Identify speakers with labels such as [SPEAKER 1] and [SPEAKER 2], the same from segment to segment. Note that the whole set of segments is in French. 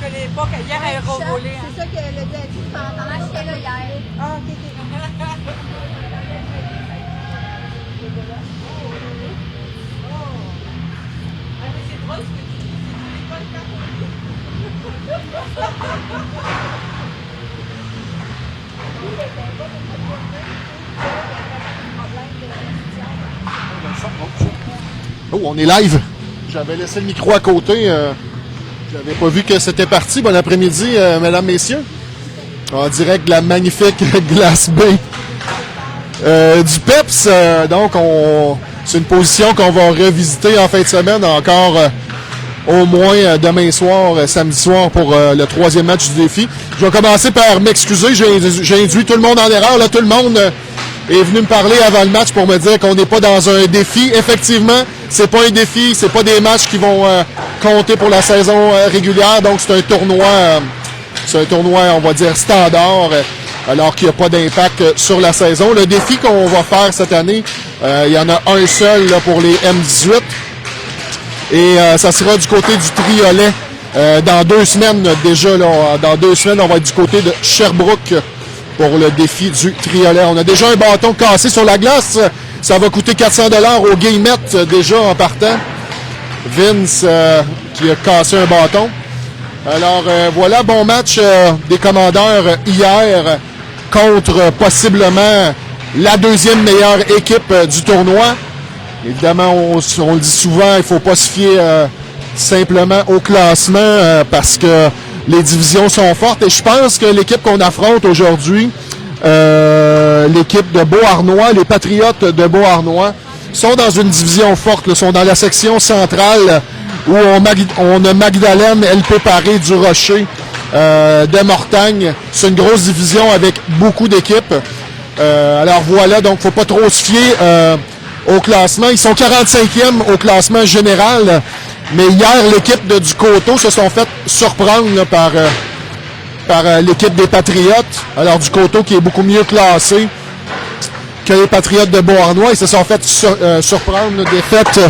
[SPEAKER 1] connais pas, qu'hier, elle a volé.
[SPEAKER 2] C'est ça qu'elle a dit à qui pendant que j'étais là hier. Ah, ok,
[SPEAKER 1] C'est drôle ce que tu dis, c'est l'école catholique.
[SPEAKER 3] Oh, on est live. J'avais laissé le micro à côté. J'avais pas vu que c'était parti. Bon après-midi, mesdames, messieurs. En direct de la magnifique Glace B du PEPS. Donc, c'est une position qu'on va revisiter en fin de semaine encore au moins demain soir, samedi soir pour le troisième match du défi. Je vais commencer par m'excuser. J'ai induit tout le monde en erreur. Là, tout le monde est venu me parler avant le match pour me dire qu'on n'est pas dans un défi. Effectivement, c'est pas un défi, c'est pas des matchs qui vont compter pour la saison régulière. Donc, c'est un tournoi, on va dire, standard, alors qu'il n'y a pas d'impact sur la saison. Le défi qu'on va faire cette année, il y en a un seul là, pour les M18. Et ça sera du côté du Triolet. Dans 2 semaines déjà, là, dans 2 semaines, on va être du côté de Sherbrooke pour le défi du Triolet. On a déjà un bâton cassé sur la glace. Ça va coûter 400 $ au Guillemette déjà en partant. Vince qui a cassé un bâton. Alors voilà, bon match des commandeurs hier contre possiblement la 2e meilleure équipe du tournoi. Évidemment, on le dit souvent, il ne faut pas se fier simplement au classement parce que les divisions sont fortes. Et je pense que l'équipe qu'on affronte aujourd'hui, l'équipe de Beauharnois, les Patriotes de Beauharnois, sont dans une division forte, là, sont dans la section centrale où on a Magdalene, LP Paré, du Rocher, de Mortagne. C'est une grosse division avec beaucoup d'équipes. Alors voilà, donc faut pas trop se fier au classement. Ils sont 45e au classement général, mais hier, l'équipe de Ducoteau se sont fait surprendre là, par l'équipe des Patriotes. Alors Ducoteau qui est beaucoup mieux classé que les Patriotes de Beauharnois. Ils se sont fait surprendre. Défaite,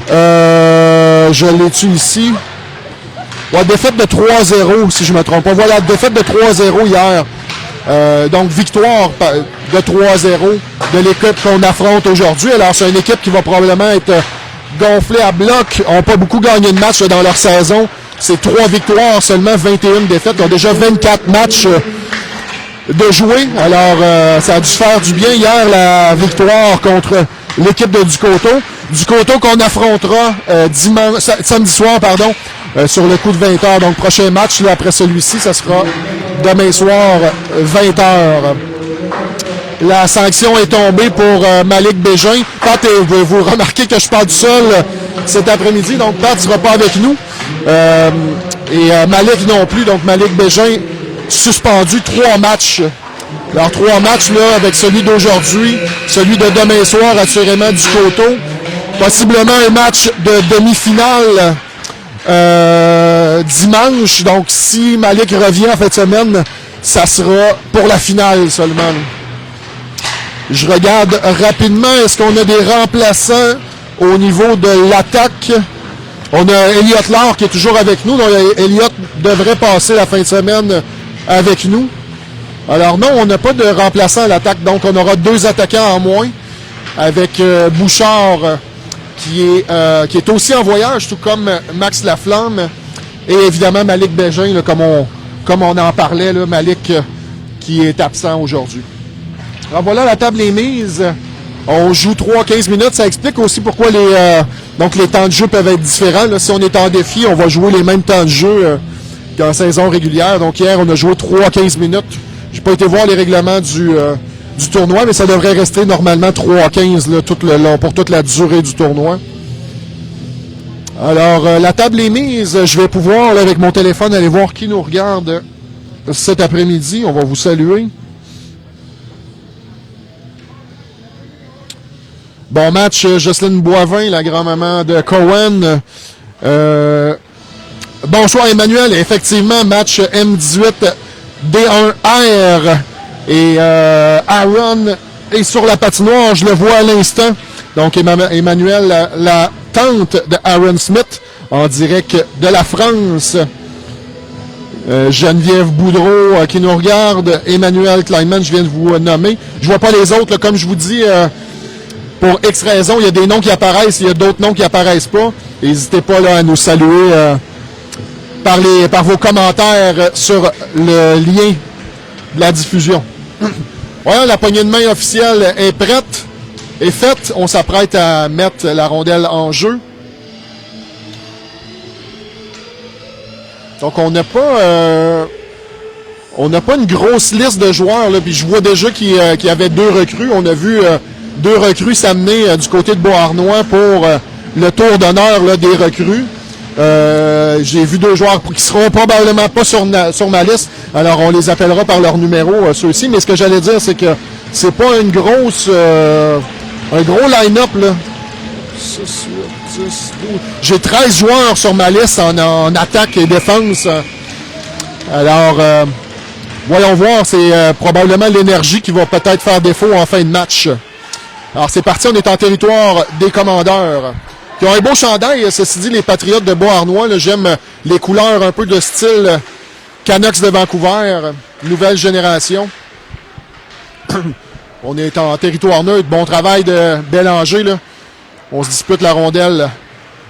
[SPEAKER 3] je l'ai-tu ici? Ouais, défaite de 3-0, si je ne me trompe pas. Voilà, défaite de 3-0 hier. Donc, victoire de 3-0 de l'équipe qu'on affronte aujourd'hui. Alors, c'est une équipe qui va probablement être gonflée à bloc. Ils n'ont pas beaucoup gagné de matchs dans leur saison. C'est 3 victoires, seulement 21 défaites. Ils ont déjà 24 matchs de jouer. Alors, ça a dû faire du bien hier, la victoire contre l'équipe de Ducoteau. Ducoteau qu'on affrontera samedi soir, sur le coup de 20h. Donc, prochain match, là, après celui-ci, ça sera demain soir, 20h. La sanction est tombée pour Malik Bégin. Pat, vous remarquez que je parle du seul cet après-midi, donc Pat ne sera pas avec nous. Et Malik non plus, donc Malik Bégin suspendu 3 matchs. Alors 3 matchs là, avec celui d'aujourd'hui, celui de demain soir, assurément du Coteau. Possiblement un match de demi-finale dimanche. Donc si Malik revient en fin de semaine, ça sera pour la finale seulement. Je regarde rapidement, est-ce qu'on a des remplaçants au niveau de l'attaque? On a Elliot Laure qui est toujours avec nous. Donc Elliot devrait passer la fin de semaine avec nous. Alors non, on n'a pas de remplaçant à l'attaque. Donc on aura 2 attaquants en moins avec Bouchard qui est aussi en voyage, tout comme Max Laflamme. Et évidemment Malik Bégin, là, comme on en parlait, là, Malik qui est absent aujourd'hui. Alors voilà, la table est mise. On joue 3-15 minutes. Ça explique aussi pourquoi les temps de jeu peuvent être différents. Là, si on est en défi, on va jouer les mêmes temps de jeu qu'en saison régulière. Donc hier, on a joué 3-15 minutes. J'ai pas été voir les règlements du tournoi, mais ça devrait rester normalement 3-15 là, tout le long, pour toute la durée du tournoi. Alors, la table est mise. Je vais pouvoir, là, avec mon téléphone, aller voir qui nous regarde cet après-midi. On va vous saluer. Bon match, Jocelyne Boivin, la grand-maman de Cohen. Bonsoir Emmanuel. Effectivement, match M18 D1R. Et Aaron est sur la patinoire, je le vois à l'instant. Donc Emmanuel, la tante de Aaron Smith, en direct de la France. Geneviève Boudreau qui nous regarde, Emmanuel Kleinman, je viens de vous nommer. Je vois pas les autres, là, comme je vous dis, pour X raisons, il y a des noms qui apparaissent, il y a d'autres noms qui apparaissent pas. N'hésitez pas là, à nous saluer par vos commentaires sur le lien de la diffusion. Voilà, la poignée de main officielle est prête, est faite. On s'apprête à mettre la rondelle en jeu. Donc, on n'a pas une grosse liste de joueurs, là. Puis je vois déjà qu'il y avait 2 recrues. On a vu 2 recrues s'amener du côté de Beauharnois pour le tour d'honneur là, des recrues. J'ai vu 2 joueurs qui seront probablement pas sur ma liste. Alors, on les appellera par leur numéro, ceux-ci. Mais ce que j'allais dire, c'est que c'est pas une grosse... un gros line-up, là. 6, 8, 10, 12. J'ai 13 joueurs sur ma liste en attaque et défense. Alors, voyons voir. C'est probablement l'énergie qui va peut-être faire défaut en fin de match. Alors, c'est parti. On est en territoire des commandeurs. Ils ont un beau chandail, ceci dit, les Patriotes de Beauharnois. Là, j'aime les couleurs un peu de style Canucks de Vancouver, nouvelle génération. On est en territoire neutre, bon travail de Bélanger. Là. On se dispute la rondelle.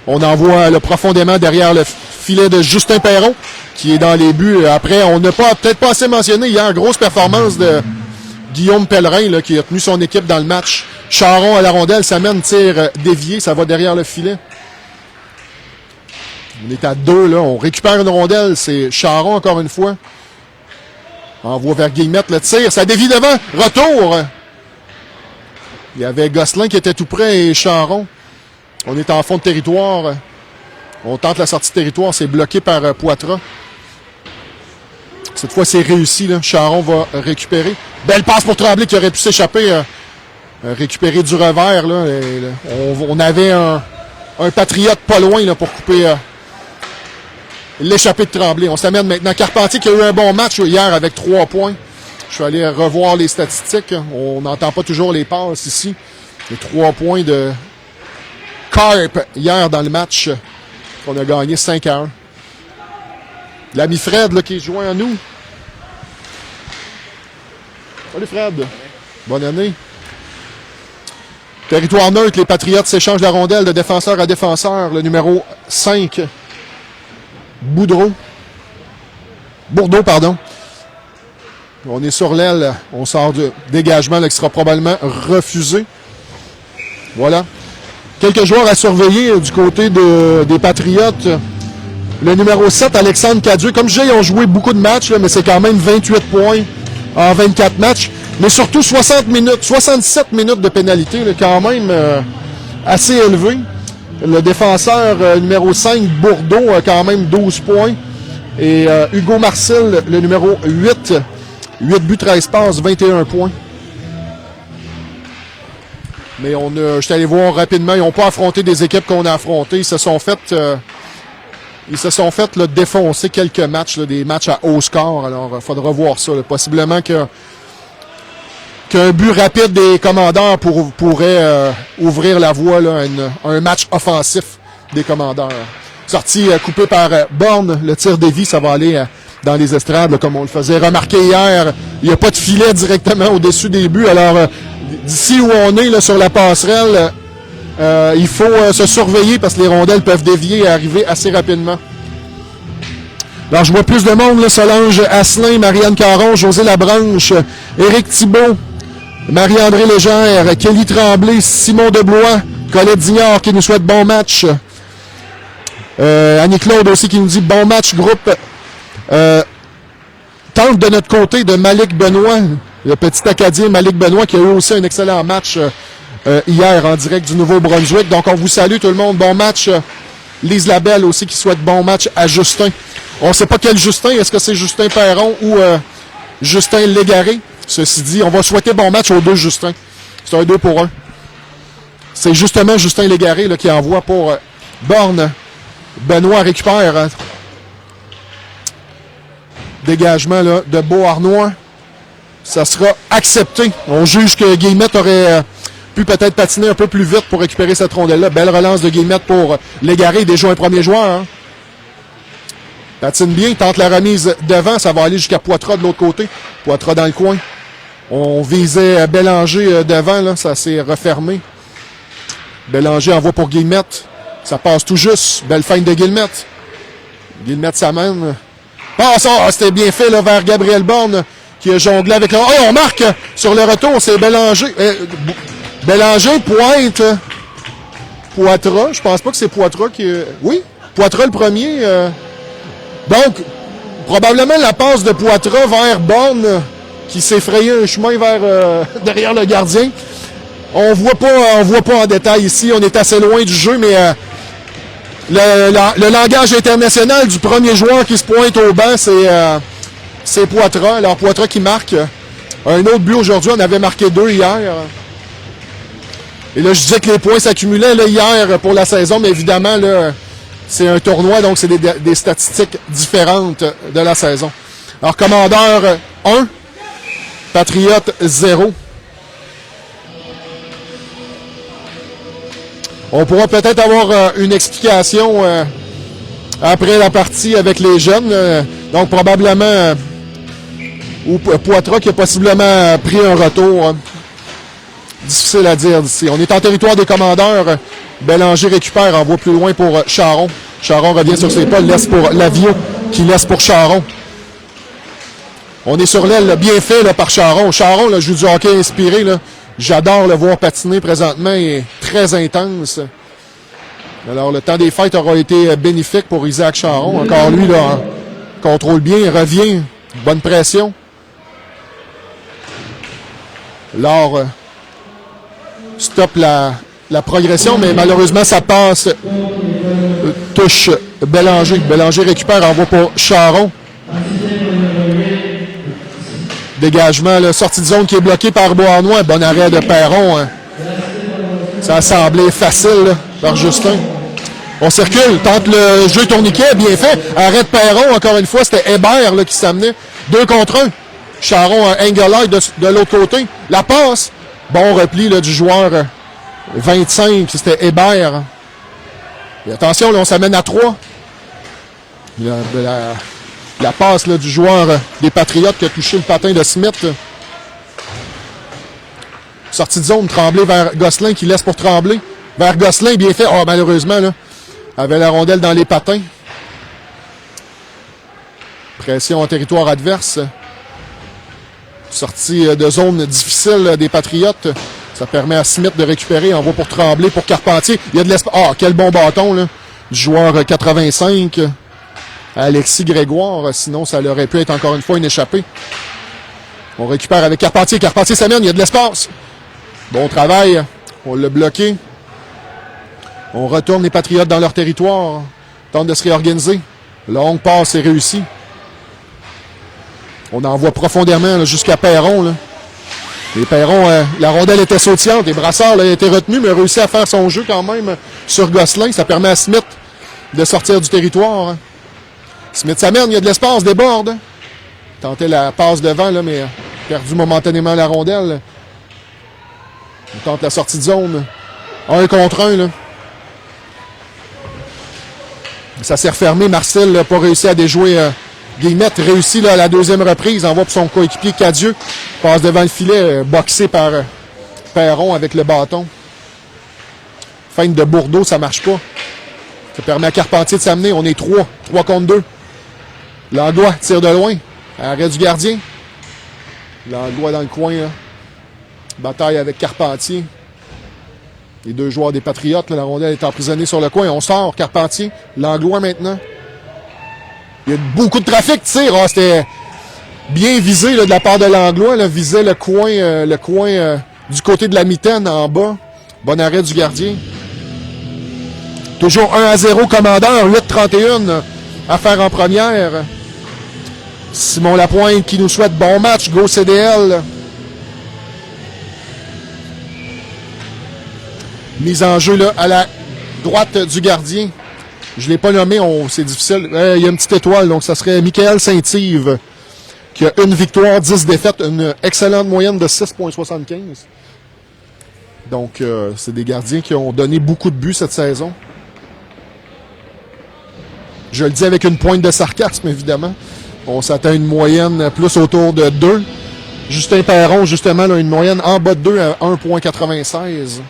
[SPEAKER 3] On envoie profondément derrière le filet de Justin Perron, qui est dans les buts. Après, on n'a peut-être pas assez mentionné hier, grosse performance de Guillaume Pellerin, là, qui a tenu son équipe dans le match. Charon à la rondelle, ça mène tir dévié, ça va derrière le filet. On est à 2, là. On récupère une rondelle, c'est Charon encore une fois. Envoie vers Guillemette le tir, ça dévie devant, retour. Il y avait Gosselin qui était tout près et Charon. On est en fond de territoire. On tente la sortie de territoire, c'est bloqué par Poitras. Cette fois, c'est réussi, là. Charon va récupérer. Belle passe pour Tremblay qui aurait pu s'échapper. Récupérer du revers, là. On avait un patriote pas loin là, pour couper l'échappée de Tremblay. On s'amène maintenant. Carpentier qui a eu un bon match hier avec 3 points. Je suis allé revoir les statistiques. On n'entend pas toujours les passes ici. Les 3 points de Carp hier dans le match qu'on a gagné 5-1. L'ami Fred là, qui est joint à nous. Salut Fred. Bonne année. Territoire neutre, les Patriotes s'échangent la rondelle de défenseur à défenseur. Le numéro 5, Bourdeau, pardon. On est sur l'aile. On sort du dégagement là, qui sera probablement refusé. Voilà. Quelques joueurs à surveiller du côté des Patriotes. Le numéro 7, Alexandre Cadieux. Comme je disais, ils ont joué beaucoup de matchs, là, mais c'est quand même 28 points en 24 matchs. Mais surtout 67 minutes de pénalité, là, quand même assez élevé. Le défenseur numéro 5, Bourdeau, a quand même 12 points. Et Hugo Marcel, le numéro 8, 8 buts, 13 passes, 21 points. Mais je suis allé voir rapidement, ils n'ont pas affronté des équipes qu'on a affrontées. Ils se sont fait là, défoncer quelques matchs, là, des matchs à haut score. Alors, il faudra voir ça. Là. Possiblement qu'un but rapide des commandeurs pourrait ouvrir la voie là, à un match offensif des commandeurs. Sortie coupée par Borne, le tir dévie, ça va aller dans les estrades, là, comme on le faisait remarquer hier. Il n'y a pas de filet directement au-dessus des buts. Alors, d'ici où on est, là, sur la passerelle, il faut se surveiller parce que les rondelles peuvent dévier et arriver assez rapidement. Alors, je vois plus de monde, là, Solange Asselin, Marianne Caron, José Labranche, Éric Thibault, Marie-André Légère, Kelly Tremblay, Simon Deblois, Colette Dignard qui nous souhaite bon match. Annie-Claude aussi qui nous dit bon match, groupe. Tente de notre côté de Malik Benoît, le petit Acadien Malik Benoît qui a eu aussi un excellent match hier en direct du Nouveau-Brunswick. Donc on vous salue tout le monde, bon match. Lise Labelle aussi qui souhaite bon match à Justin. On ne sait pas quel Justin, est-ce que c'est Justin Perron ou Justin Légaré? Ceci dit, on va souhaiter bon match aux deux Justins. C'est un 2 pour 1. C'est justement Justin Légaré là, qui envoie pour Borne. Benoît récupère. Hein. Dégagement là, de Beauharnois. Ça sera accepté. On juge que Guillemette aurait pu peut-être patiner un peu plus vite pour récupérer cette rondelle-là. Belle relance de Guillemette pour Légaré, déjà un premier joueur. Hein. Patine bien, tente la remise devant, ça va aller jusqu'à Poitras de l'autre côté. Poitras dans le coin. On visait Bélanger devant, là, ça s'est refermé. Bélanger envoie pour Guillemette. Ça passe tout juste. Belle feinte de Guillemette. Guillemette s'amène. Passe, c'était bien fait là, vers Gabriel Borne qui a jonglé avec le... Oh, on marque sur le retour, c'est Bélanger. Bélanger pointe Poitras. Je pense pas que c'est Poitras qui... Oui, Poitras le premier. Donc, probablement la passe de Poitras vers Borne qui s'est frayé un chemin vers derrière le gardien. On voit pas en détail ici. On est assez loin du jeu, mais le langage international du premier joueur qui se pointe au banc, c'est Poitras. Alors Poitras qui marque un autre but aujourd'hui. On avait marqué 2 hier. Et là, je disais que les points s'accumulaient là, hier pour la saison, mais évidemment, là, c'est un tournoi, donc c'est des statistiques différentes de la saison. Alors, Commandeur 1, Patriote 0. On pourra peut-être avoir une explication après la partie avec les jeunes. Donc, probablement, ou Poitras qui a possiblement pris un retour. Difficile à dire d'ici. On est en territoire des Commandeurs. Bélanger récupère, envoie plus loin pour Charon. Charon revient sur ses pas, laisse pour Lavio, qui laisse pour Charon. On est sur l'aile, bien fait là, par Charon. Charon là, joue du hockey inspiré. Là. J'adore le voir patiner présentement. Il est très intense. Alors, le temps des fêtes aura été bénéfique pour Isaac Charon. Encore lui, là, contrôle bien, il revient. Bonne pression. Laure stoppe la progression, mais malheureusement, ça passe. Touche Bélanger. Bélanger récupère, envoie pour Charon. Dégagement, là, sortie de zone qui est bloquée par Beauharnois. Bon arrêt de Perron. Hein. Ça a semblé facile là, par Justin. On circule, tente le jeu tourniquet, bien fait. Arrêt de Perron, encore une fois, c'était Hébert là, qui s'amenait. 2 contre 1. Charon a Engelhardt de l'autre côté. La passe. Bon repli là, du joueur 25, c'était Hébert. Et attention, là, on s'amène à 3. La passe là, du joueur des Patriotes qui a touché le patin de Smith. Sortie de zone, Tremblay vers Gosselin qui laisse pour Tremblay. Vers Gosselin, bien fait. Oh, malheureusement, là, avait la rondelle dans les patins. Pression en territoire adverse. Sortie de zone difficile des Patriotes. Ça permet à Smith de récupérer. Envoie pour Tremblay, pour Carpentier. Il y a de l'espace. Ah, quel bon bâton, là. Du joueur 85. Alexis Grégoire. Sinon, ça aurait pu être encore une fois une échappée. On récupère avec Carpentier. Carpentier s'amène. Il y a de l'espace. Bon travail. On l'a bloqué. On retourne les Patriotes dans leur territoire. Tente de se réorganiser. Longue passe est réussie. On envoie profondément jusqu'à Perron. Là. Les Perron, la rondelle était sautillante. Les Brassard là, a été retenu, mais a réussi à faire son jeu quand même sur Gosselin. Ça permet à Smith de sortir du territoire. Hein. Smith s'amène, il y a de l'espace, déborde. Tentait la passe devant, là, mais a perdu momentanément la rondelle. On tente la sortie de zone. 1 contre 1. Là. Ça s'est refermé. Marcel n'a pas réussi à déjouer Guillemette. Réussit là, à la deuxième reprise. Envoie pour son coéquipier Cadieux. Passe devant le filet, boxé par Perron avec le bâton. Feinte de Bourdeau, ça marche pas. Ça permet à Carpentier de s'amener. On est 3. 3 contre 2. Langlois tire de loin. Arrêt du gardien. Langlois dans le coin. Là. Bataille avec Carpentier. Les 2 joueurs des Patriotes. Là, la rondelle est emprisonnée sur le coin. On sort. Carpentier. Langlois maintenant. Il y a beaucoup de trafic. Tire. Ah, c'était bien visé là, de la part de Langlois. Là, visait le coin du côté de la mitaine en bas. Bon arrêt du gardien. Toujours 1-0 Commandeur. 8-31 à faire en première. Simon Lapointe qui nous souhaite bon match. Go CDL. Mise en jeu là, à la droite du gardien. Je ne l'ai pas nommé, c'est difficile. Il y a une petite étoile, donc ça serait Michael Saint-Yves qui a 1 victoire, 10 défaites, une excellente moyenne de 6,75. Donc, c'est des gardiens qui ont donné beaucoup de buts cette saison. Je le dis avec une pointe de sarcasme, évidemment. On s'attend à une moyenne plus autour de 2. Justin Perron, justement, là, une moyenne en bas de 2 à 1,96.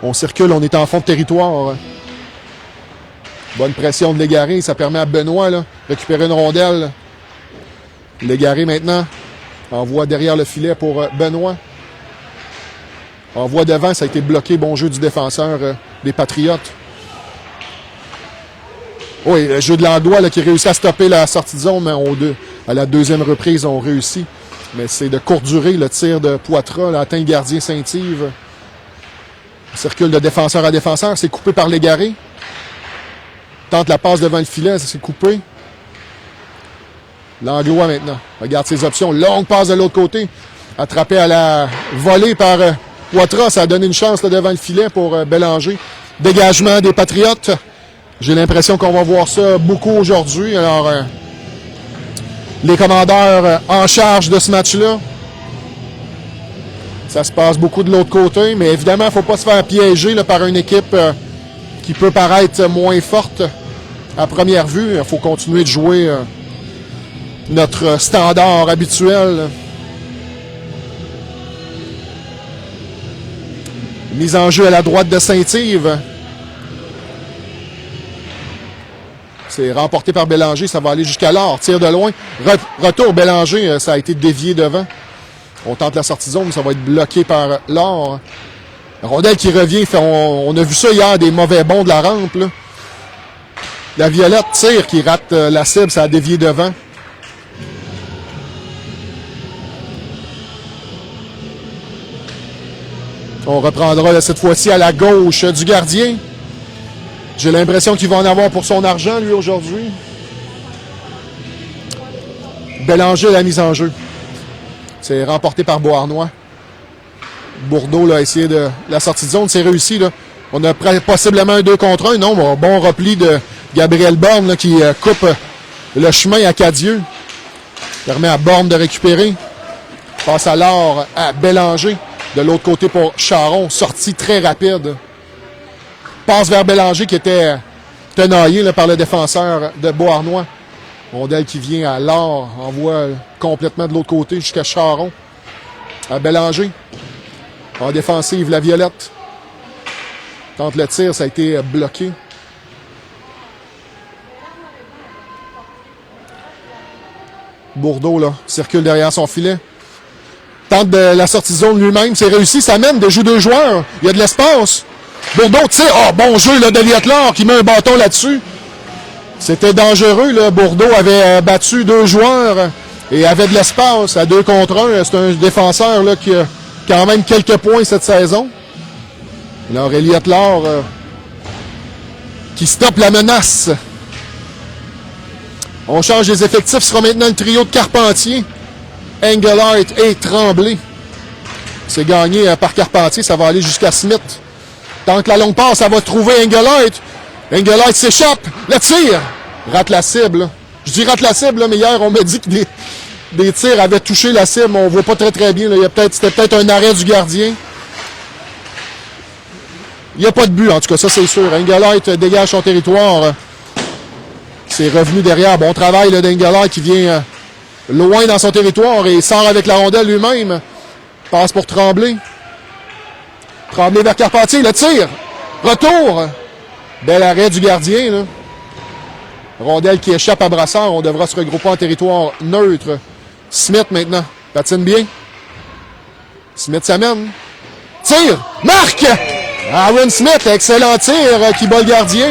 [SPEAKER 3] On circule, on est en fond de territoire. Bonne pression de Légaré, ça permet à Benoît de récupérer une rondelle. Légaré maintenant envoie derrière le filet pour Benoît. Envoie devant, ça a été bloqué. Bon jeu du défenseur des Patriotes. Oui, le jeu de Landois qui réussit à stopper la sortie de zone, mais à la deuxième reprise, on réussit. Mais c'est de courte durée, le tir de Poitras, atteint le gardien Saint-Yves. Circule de défenseur à défenseur, c'est coupé par Légaré. Tente la passe devant le filet, ça s'est coupé. Langlois maintenant, regarde ses options. Longue passe de l'autre côté. Attrapé à la volée par Poitras, ça a donné une chance devant le filet pour Bélanger. Dégagement des Patriotes. J'ai l'impression qu'on va voir ça beaucoup aujourd'hui. Alors, les commandeurs en charge de ce match-là. Ça se passe beaucoup de l'autre côté, mais évidemment, il ne faut pas se faire piéger par une équipe qui peut paraître moins forte à première vue. Il faut continuer de jouer notre standard habituel. Mise en jeu à la droite de Saint-Yves. C'est remporté par Bélanger, ça va aller jusqu'à l'or. Tir de loin. Retour Bélanger, ça a été dévié devant. On tente la sortie de zone, ça va être bloqué par l'or. Rondelle qui revient, on a vu ça hier, des mauvais bonds de la rampe. Là. La Violette tire qui rate la cible, ça a dévié devant. On reprendra cette fois-ci à la gauche du gardien. J'ai l'impression qu'il va en avoir pour son argent, lui, aujourd'hui. Bélanger, la mise en jeu. C'est remporté par Beauharnois. Bourdeau a essayé de la sortie de zone. C'est réussi. Là. On a possiblement un 2 contre 1. Non, bon repli de Gabriel Borne là, qui coupe le chemin à Cadieux. Permet à Borne de récupérer. Passe alors à Bélanger. De l'autre côté pour Charon. Sortie très rapide. Passe vers Bélanger qui était tenaillé là, par le défenseur de Beauharnois. Rondelle qui vient à l'or, envoie complètement de l'autre côté jusqu'à Charon. À Bélanger. En défensive, la Violette. Tente le tir, ça a été bloqué. Bourdeau, là, circule derrière son filet. Tente de la sortie de zone lui-même, c'est réussi, ça mène de jouer 2 joueurs. Il y a de l'espace. Bourdeau tire, bon jeu là, d'Eliott Laure qui met un bâton là-dessus. C'était dangereux, là. Bourdeau avait battu 2 joueurs et avait de l'espace à 2 contre 1. C'est un défenseur là, qui a quand même quelques points cette saison. Alors, Eliott Laure qui stoppe la menace. On change les effectifs. Ce sera maintenant le trio de Carpentier, Engelhardt et Tremblay. C'est gagné par Carpentier. Ça va aller jusqu'à Smith. Tant que la longue passe, ça va trouver Engelhardt. Engelhardt s'échappe. Le tir! Rate la cible. Je dis rate la cible, là, mais hier, on m'a dit que des tirs avaient touché la cible. On voit pas très bien. Là. C'était peut-être un arrêt du gardien. Il n'y a pas de but, en tout cas, ça c'est sûr. Engelhardt dégage son territoire. C'est revenu derrière. Bon travail d'Engelhardt qui vient loin dans son territoire et sort avec la rondelle lui-même. Passe pour Tremblay. Tremblay vers Carpentier. Le tir! Retour! Bel arrêt du gardien, là. Rondelle qui échappe à Brassard. On devra se regrouper en territoire neutre. Smith maintenant. Patine bien. Smith s'amène. Tire! Marque! Aaron Smith, excellent tir qui bat le gardien.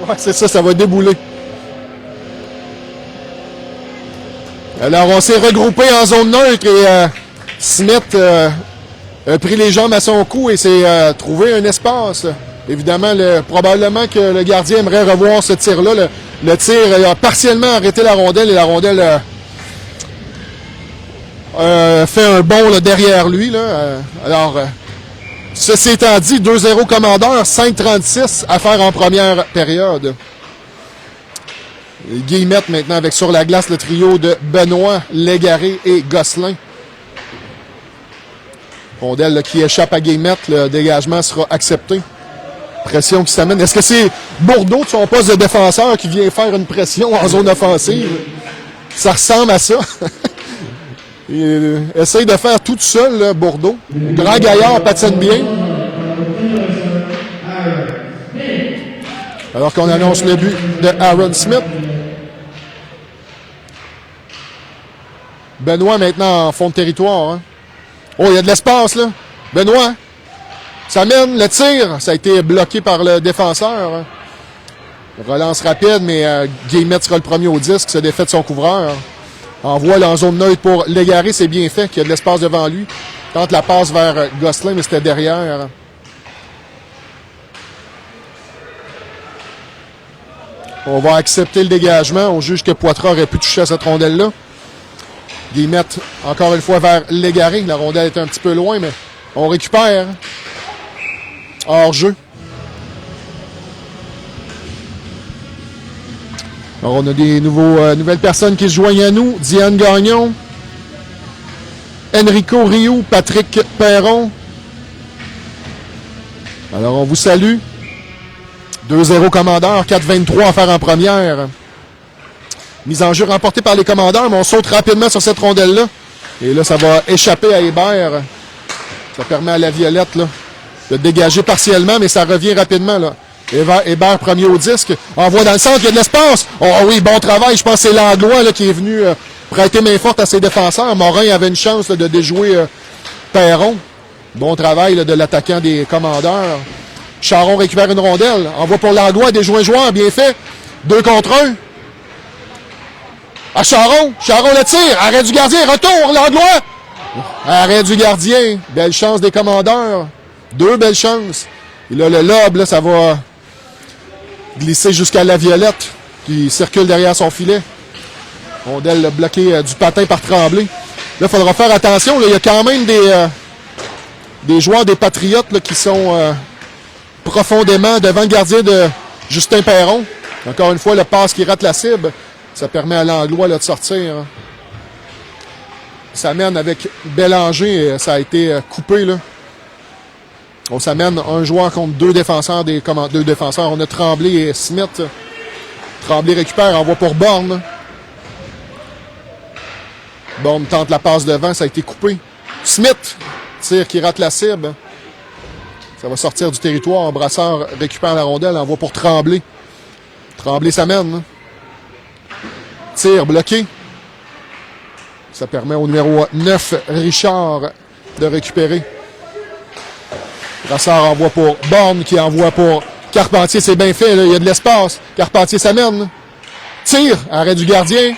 [SPEAKER 3] Ouais, c'est ça, ça va débouler. Alors, on s'est regroupé en zone neutre et Smith a pris les jambes à son cou et s'est trouvé un espace. Évidemment, probablement que le gardien aimerait revoir ce tir-là. Le tir a partiellement arrêté la rondelle et la rondelle fait un bond là, derrière lui. Là. Alors, ceci étant dit, 2-0 commandeur, 5-36 à faire en première période. Les Guillemette maintenant avec sur la glace le trio de Benoît, Légaré et Gosselin. Rondelle là, qui échappe à Guillemette. Le dégagement sera accepté. Pression qui s'amène. Est-ce que c'est Bourdeau de son poste de défenseur qui vient faire une pression en zone offensive? Ça ressemble à ça. Il essaye de faire tout seul, là, Bourdeau. Grand gaillard, patine bien. Alors qu'on annonce le but de Aaron Smith. Benoît maintenant en fond de territoire. Hein. Oh, il y a de l'espace là. Benoît. Ça mène le tir. Ça a été bloqué par le défenseur. Hein. Relance rapide, mais Guillemette sera le premier au disque. Se défait de son couvreur. Envoie là, en zone neutre pour Légaré. C'est bien fait qu'il y a de l'espace devant lui. Tente la passe vers Gosselin, mais c'était derrière. On va accepter le dégagement. On juge que Poitras aurait pu toucher à cette rondelle-là. Guillemette, encore une fois, vers Légaré. La rondelle est un petit peu loin, mais on récupère. Hors-jeu. Alors, on a des nouvelles personnes qui se joignent à nous. Diane Gagnon. Enrico Rioux. Patrick Perron. Alors, on vous salue. 2-0 Commandeur. 4-23 à faire en première. Mise en jeu remportée par les Commandeurs, mais on saute rapidement sur cette rondelle-là. Et là, ça va échapper à Hébert. Ça permet à la Violette là, de dégager partiellement, mais ça revient rapidement. Là. Hébert, premier au disque. Envoie dans le centre, il y a de l'espace. Oh oui, bon travail. Je pense que c'est Langlois là, qui est venu prêter main forte à ses défenseurs. Morin avait une chance là, de déjouer Perron. Bon travail là, de l'attaquant des Commandeurs. Charon récupère une rondelle. Envoie pour Langlois, déjouer un joueur, bien fait. 2 contre 1. À Charon. Charon le tire. Arrêt du gardien. Retour, Langlois. Arrêt du gardien. Belle chance des Commandeurs. 2 belles chances. Et là, le lob, là, ça va glisser jusqu'à la Violette qui circule derrière son filet. Rondelle bloquée du patin par Tremblay. Là, il faudra faire attention. Là, il y a quand même des joueurs des Patriotes là, qui sont profondément devant le gardien de Justin Perron. Encore une fois, le passe qui rate la cible. Ça permet à Langlois là, de sortir. Hein. Ça mène avec Bélanger. Ça a été coupé. Là. On s'amène un joueur contre 2 défenseurs. Deux défenseurs. On a Tremblay et Smith. Tremblay récupère. Envoie pour Borne. Borne tente la passe devant. Ça a été coupé. Smith. Tir qui rate la cible. Ça va sortir du territoire. Brassard récupère la rondelle. Envoie pour Tremblay. Tremblay s'amène. Tir bloqué. Ça permet au numéro 9, Richard, de récupérer. Brassard envoie pour Borne, qui envoie pour Carpentier. C'est bien fait, là. Il y a de l'espace. Carpentier s'amène. Tir, arrêt du gardien.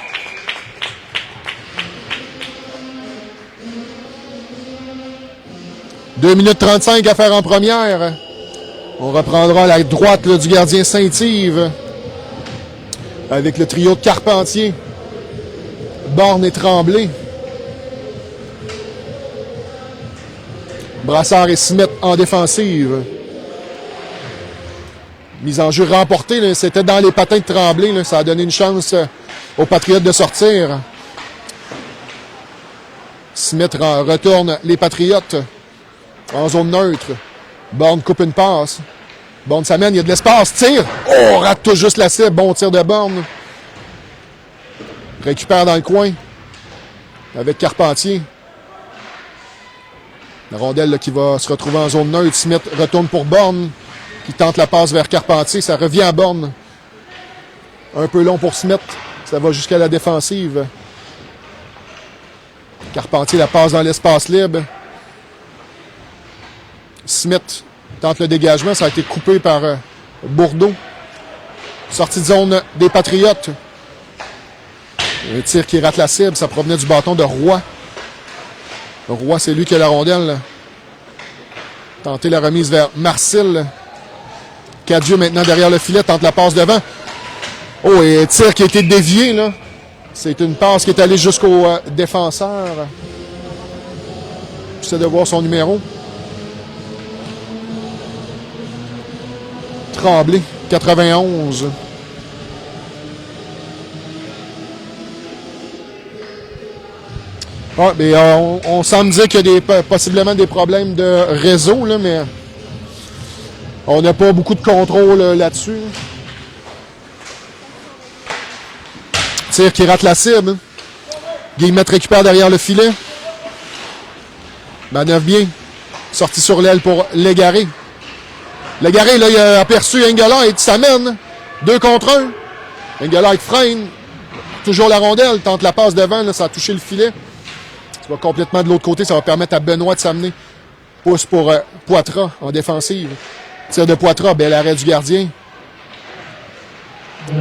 [SPEAKER 3] « 2 minutes 35 à faire en première. On reprendra la droite là, du gardien Saint-Yves. Avec le trio de Carpentier, Borne et Tremblay. Brassard et Smith en défensive. Mise en jeu remportée, c'était dans les patins de Tremblay. Là, ça a donné une chance aux Patriotes de sortir. Smith retourne les Patriotes en zone neutre. Borne coupe une passe. Borne s'amène, il y a de l'espace, tire. Oh, rate tout juste la cible. Bon tir de Borne. Récupère dans le coin. Avec Carpentier. La rondelle là, qui va se retrouver en zone neutre. Smith retourne pour Borne. Qui tente la passe vers Carpentier. Ça revient à Borne. Un peu long pour Smith. Ça va jusqu'à la défensive. Carpentier la passe dans l'espace libre. Smith tente le dégagement, ça a été coupé par Bourdeau. Sortie de zone des Patriotes. Un tir qui rate la cible, ça provenait du bâton de Roy. Roy, c'est lui qui a la rondelle. Tenter la remise vers Marcille. Cadieux maintenant derrière le filet, tente la passe devant. Oh, et un tir qui a été dévié, là. C'est une passe qui est allée jusqu'au défenseur. J'essaie de voir son numéro. Tremblay, 91. Ah, mais on semble dire qu'il y a possiblement des problèmes de réseau, là, mais on n'a pas beaucoup de contrôle là-dessus. Tir qui rate la cible. Guillemette récupère derrière le filet. Manœuvre bien. Sortie sur l'aile pour Légaré. Légaré, là, il a aperçu Engelhardt. Ça mène. 2 contre 1. Engelhardt freine. Toujours la rondelle. Tente la passe devant. Là, ça a touché le filet. Ça va complètement de l'autre côté. Ça va permettre à Benoît de s'amener. Pousse pour Poitras en défensive. Tir de Poitras. Bel arrêt du gardien.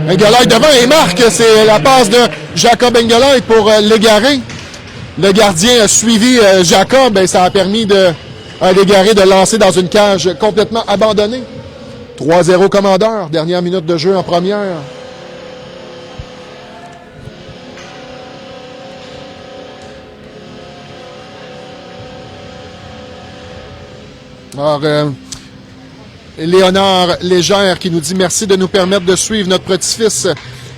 [SPEAKER 3] Engelhardt devant et marque. C'est la passe de Jacob Engelhardt pour Légaré. Le gardien a suivi Jacob. Et ça a permis à Légaré de lancer dans une cage complètement abandonnée. 3-0 Commandeur. Dernière minute de jeu en première. Alors, Léonard Légère qui nous dit merci de nous permettre de suivre notre petit-fils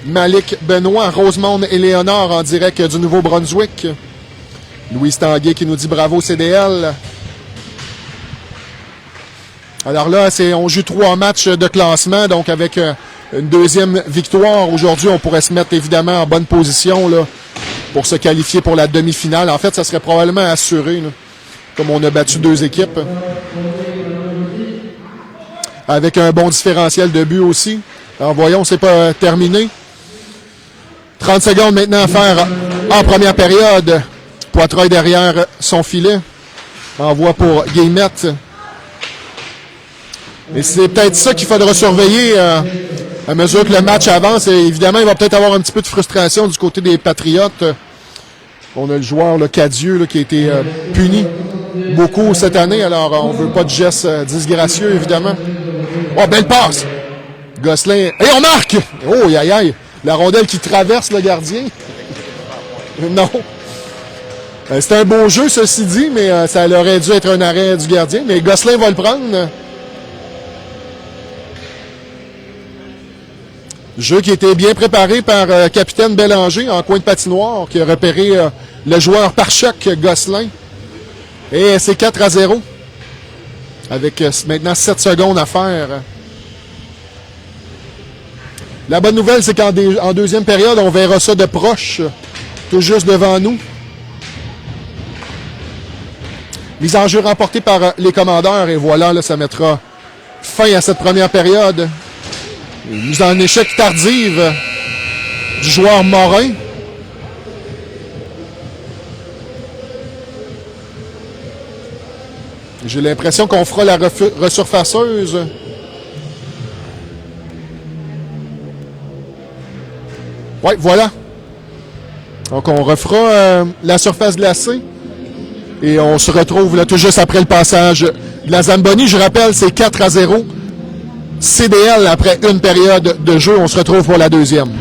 [SPEAKER 3] Malik Benoît, Rosemonde et Léonard en direct du Nouveau-Brunswick. Louise Tanguay qui nous dit bravo CDL. Alors là, on joue 3 matchs de classement, donc avec une deuxième victoire. Aujourd'hui, on pourrait se mettre évidemment en bonne position là, pour se qualifier pour la demi-finale. En fait, ça serait probablement assuré, là, comme on a battu 2 équipes. Avec un bon différentiel de but aussi. Alors voyons, c'est pas terminé. 30 secondes maintenant à faire en première période. Poitras derrière son filet. Envoi pour Guillemette. Et c'est peut-être ça qu'il faudra surveiller à mesure que le match avance. Et évidemment, il va peut-être avoir un petit peu de frustration du côté des Patriotes. On a le joueur, le Cadieux, là, qui a été puni beaucoup cette année. Alors, on veut pas de gestes disgracieux, évidemment. Oh, belle passe! Gosselin. Et on marque! Oh, aïe, aïe! La rondelle qui traverse le gardien. Non. C'est un beau jeu, ceci dit, mais ça aurait dû être un arrêt du gardien. Mais Gosselin va le prendre. Jeu qui était bien préparé par capitaine Bélanger en coin de patinoire, qui a repéré le joueur par choc, Gosselin. Et c'est 4-0. Avec maintenant 7 secondes à faire. La bonne nouvelle, c'est qu'en deuxième période, on verra ça de proche, tout juste devant nous. Mise en jeu remportée par les Commandeurs. Et voilà, là, ça mettra fin à cette première période. Mise en échec tardive du joueur Morin. J'ai l'impression qu'on fera la resurfaceuse. Oui, voilà. Donc, on refera la surface glacée. Et on se retrouve là tout juste après le passage de la Zamboni. Je rappelle, c'est 4-0. CDL après une période de jeu. On se retrouve pour la deuxième.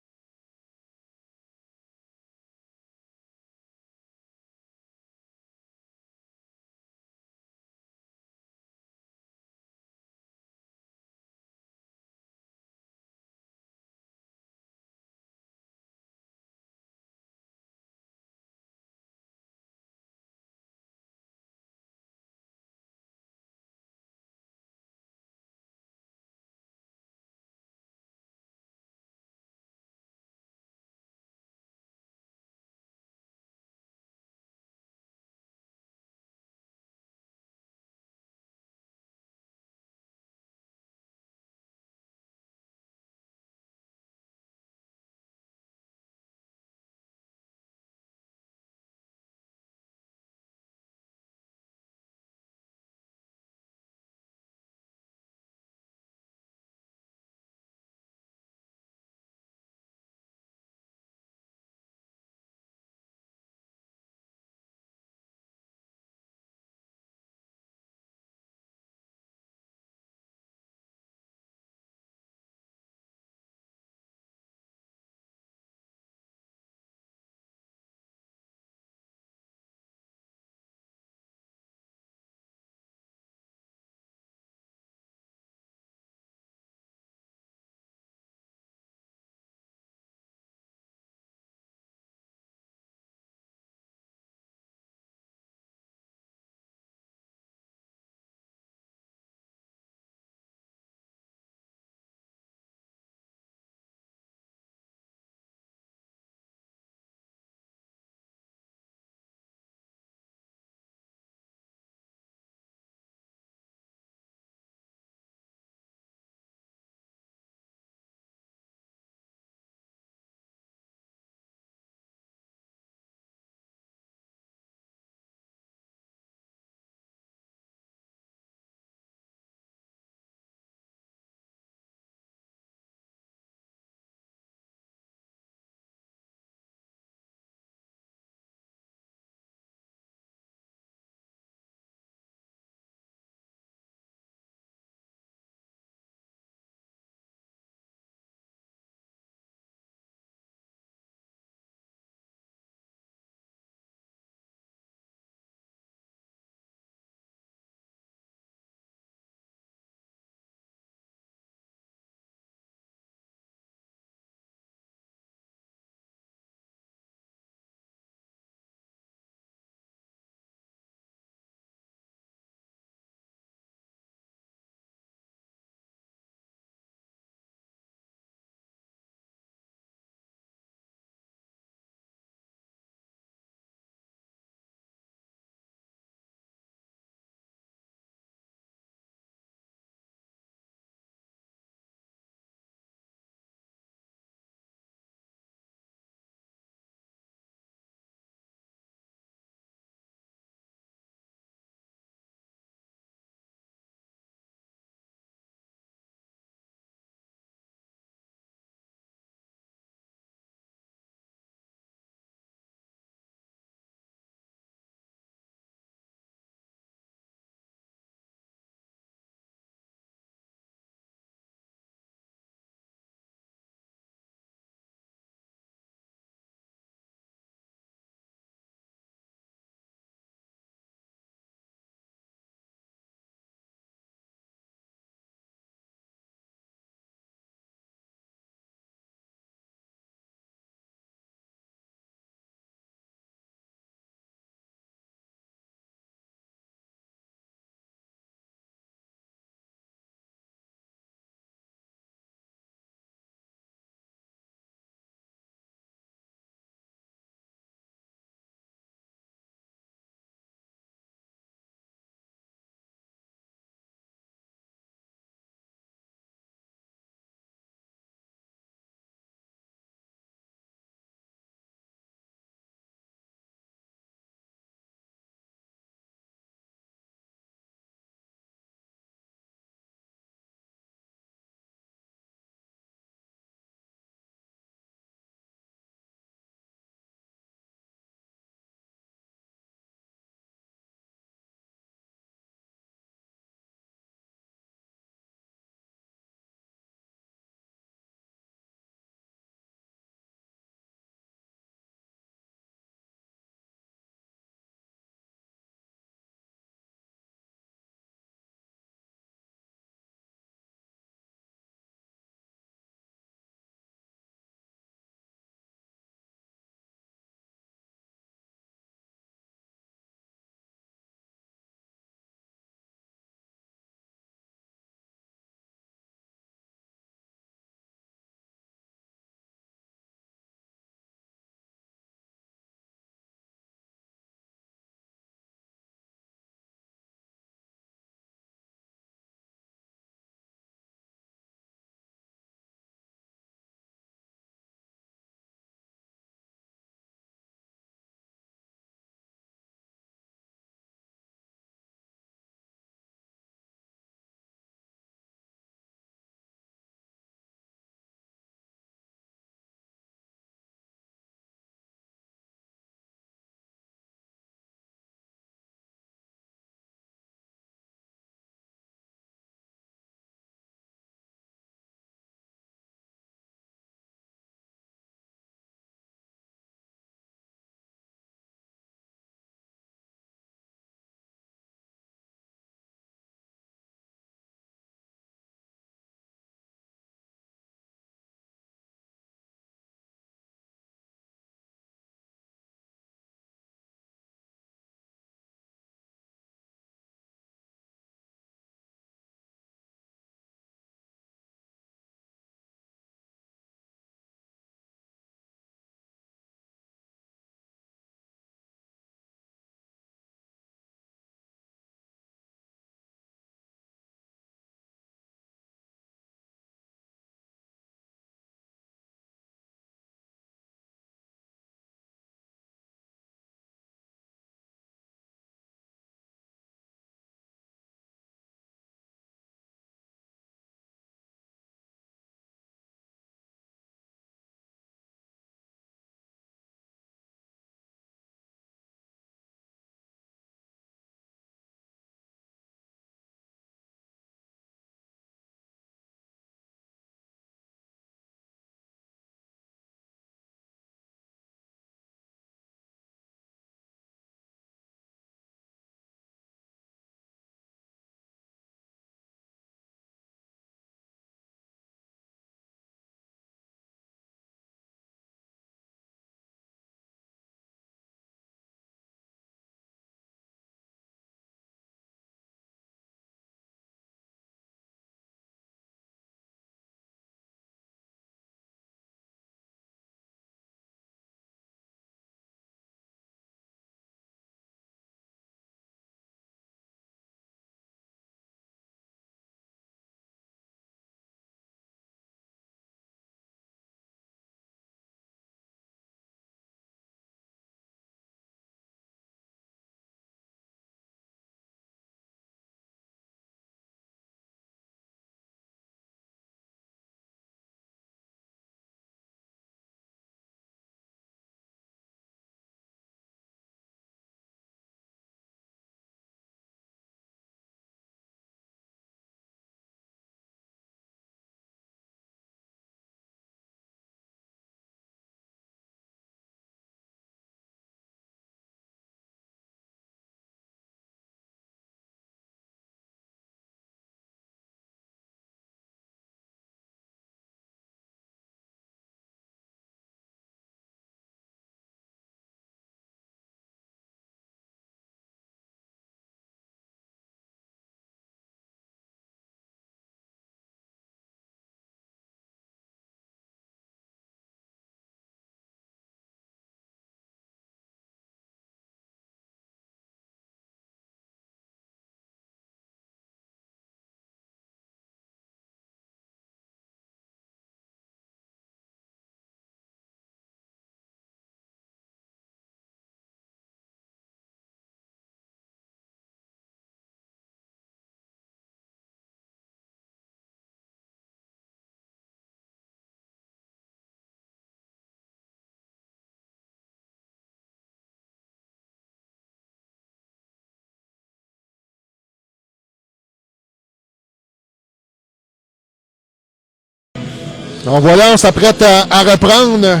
[SPEAKER 3] Donc voilà, on s'apprête à reprendre.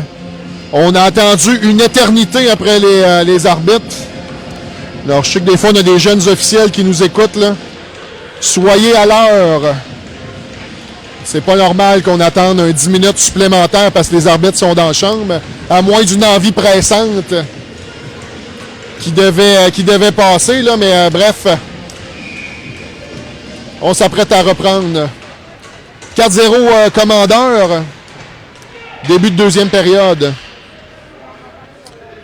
[SPEAKER 3] On a attendu une éternité après les arbitres. Alors, je sais que des fois, on a des jeunes officiels qui nous écoutent, là. Soyez à l'heure. C'est pas normal qu'on attende un 10 minutes supplémentaires parce que les arbitres sont dans la chambre, à moins d'une envie pressante qui devait passer, là. Mais bref, on s'apprête à reprendre. 4-0 commandeur. Début de deuxième période.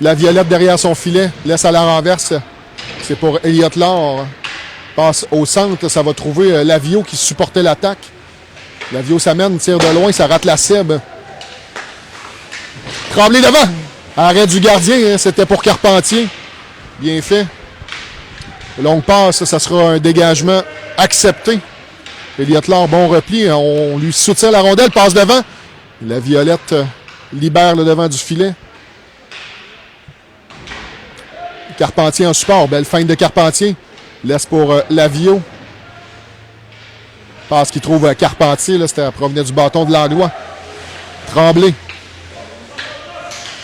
[SPEAKER 3] La Violette derrière son filet. Laisse à la renverse. C'est pour Elliott Laure. Passe au centre. Ça va trouver Lavio qui supportait l'attaque. Lavio s'amène, tire de loin. Ça rate la cible. Tremblay devant. Arrêt du gardien. Hein, c'était pour Carpentier. Bien fait. Longue passe. Ça sera un dégagement accepté. Elliott Laure, bon repli. On lui soutient la rondelle. Passe devant. La Violette libère le devant du filet. Carpentier en support. Belle feinte de Carpentier. Laisse pour Lavio. Passe qu'il trouve Carpentier. Là, c'était provenait du bâton de Landois. Tremblay.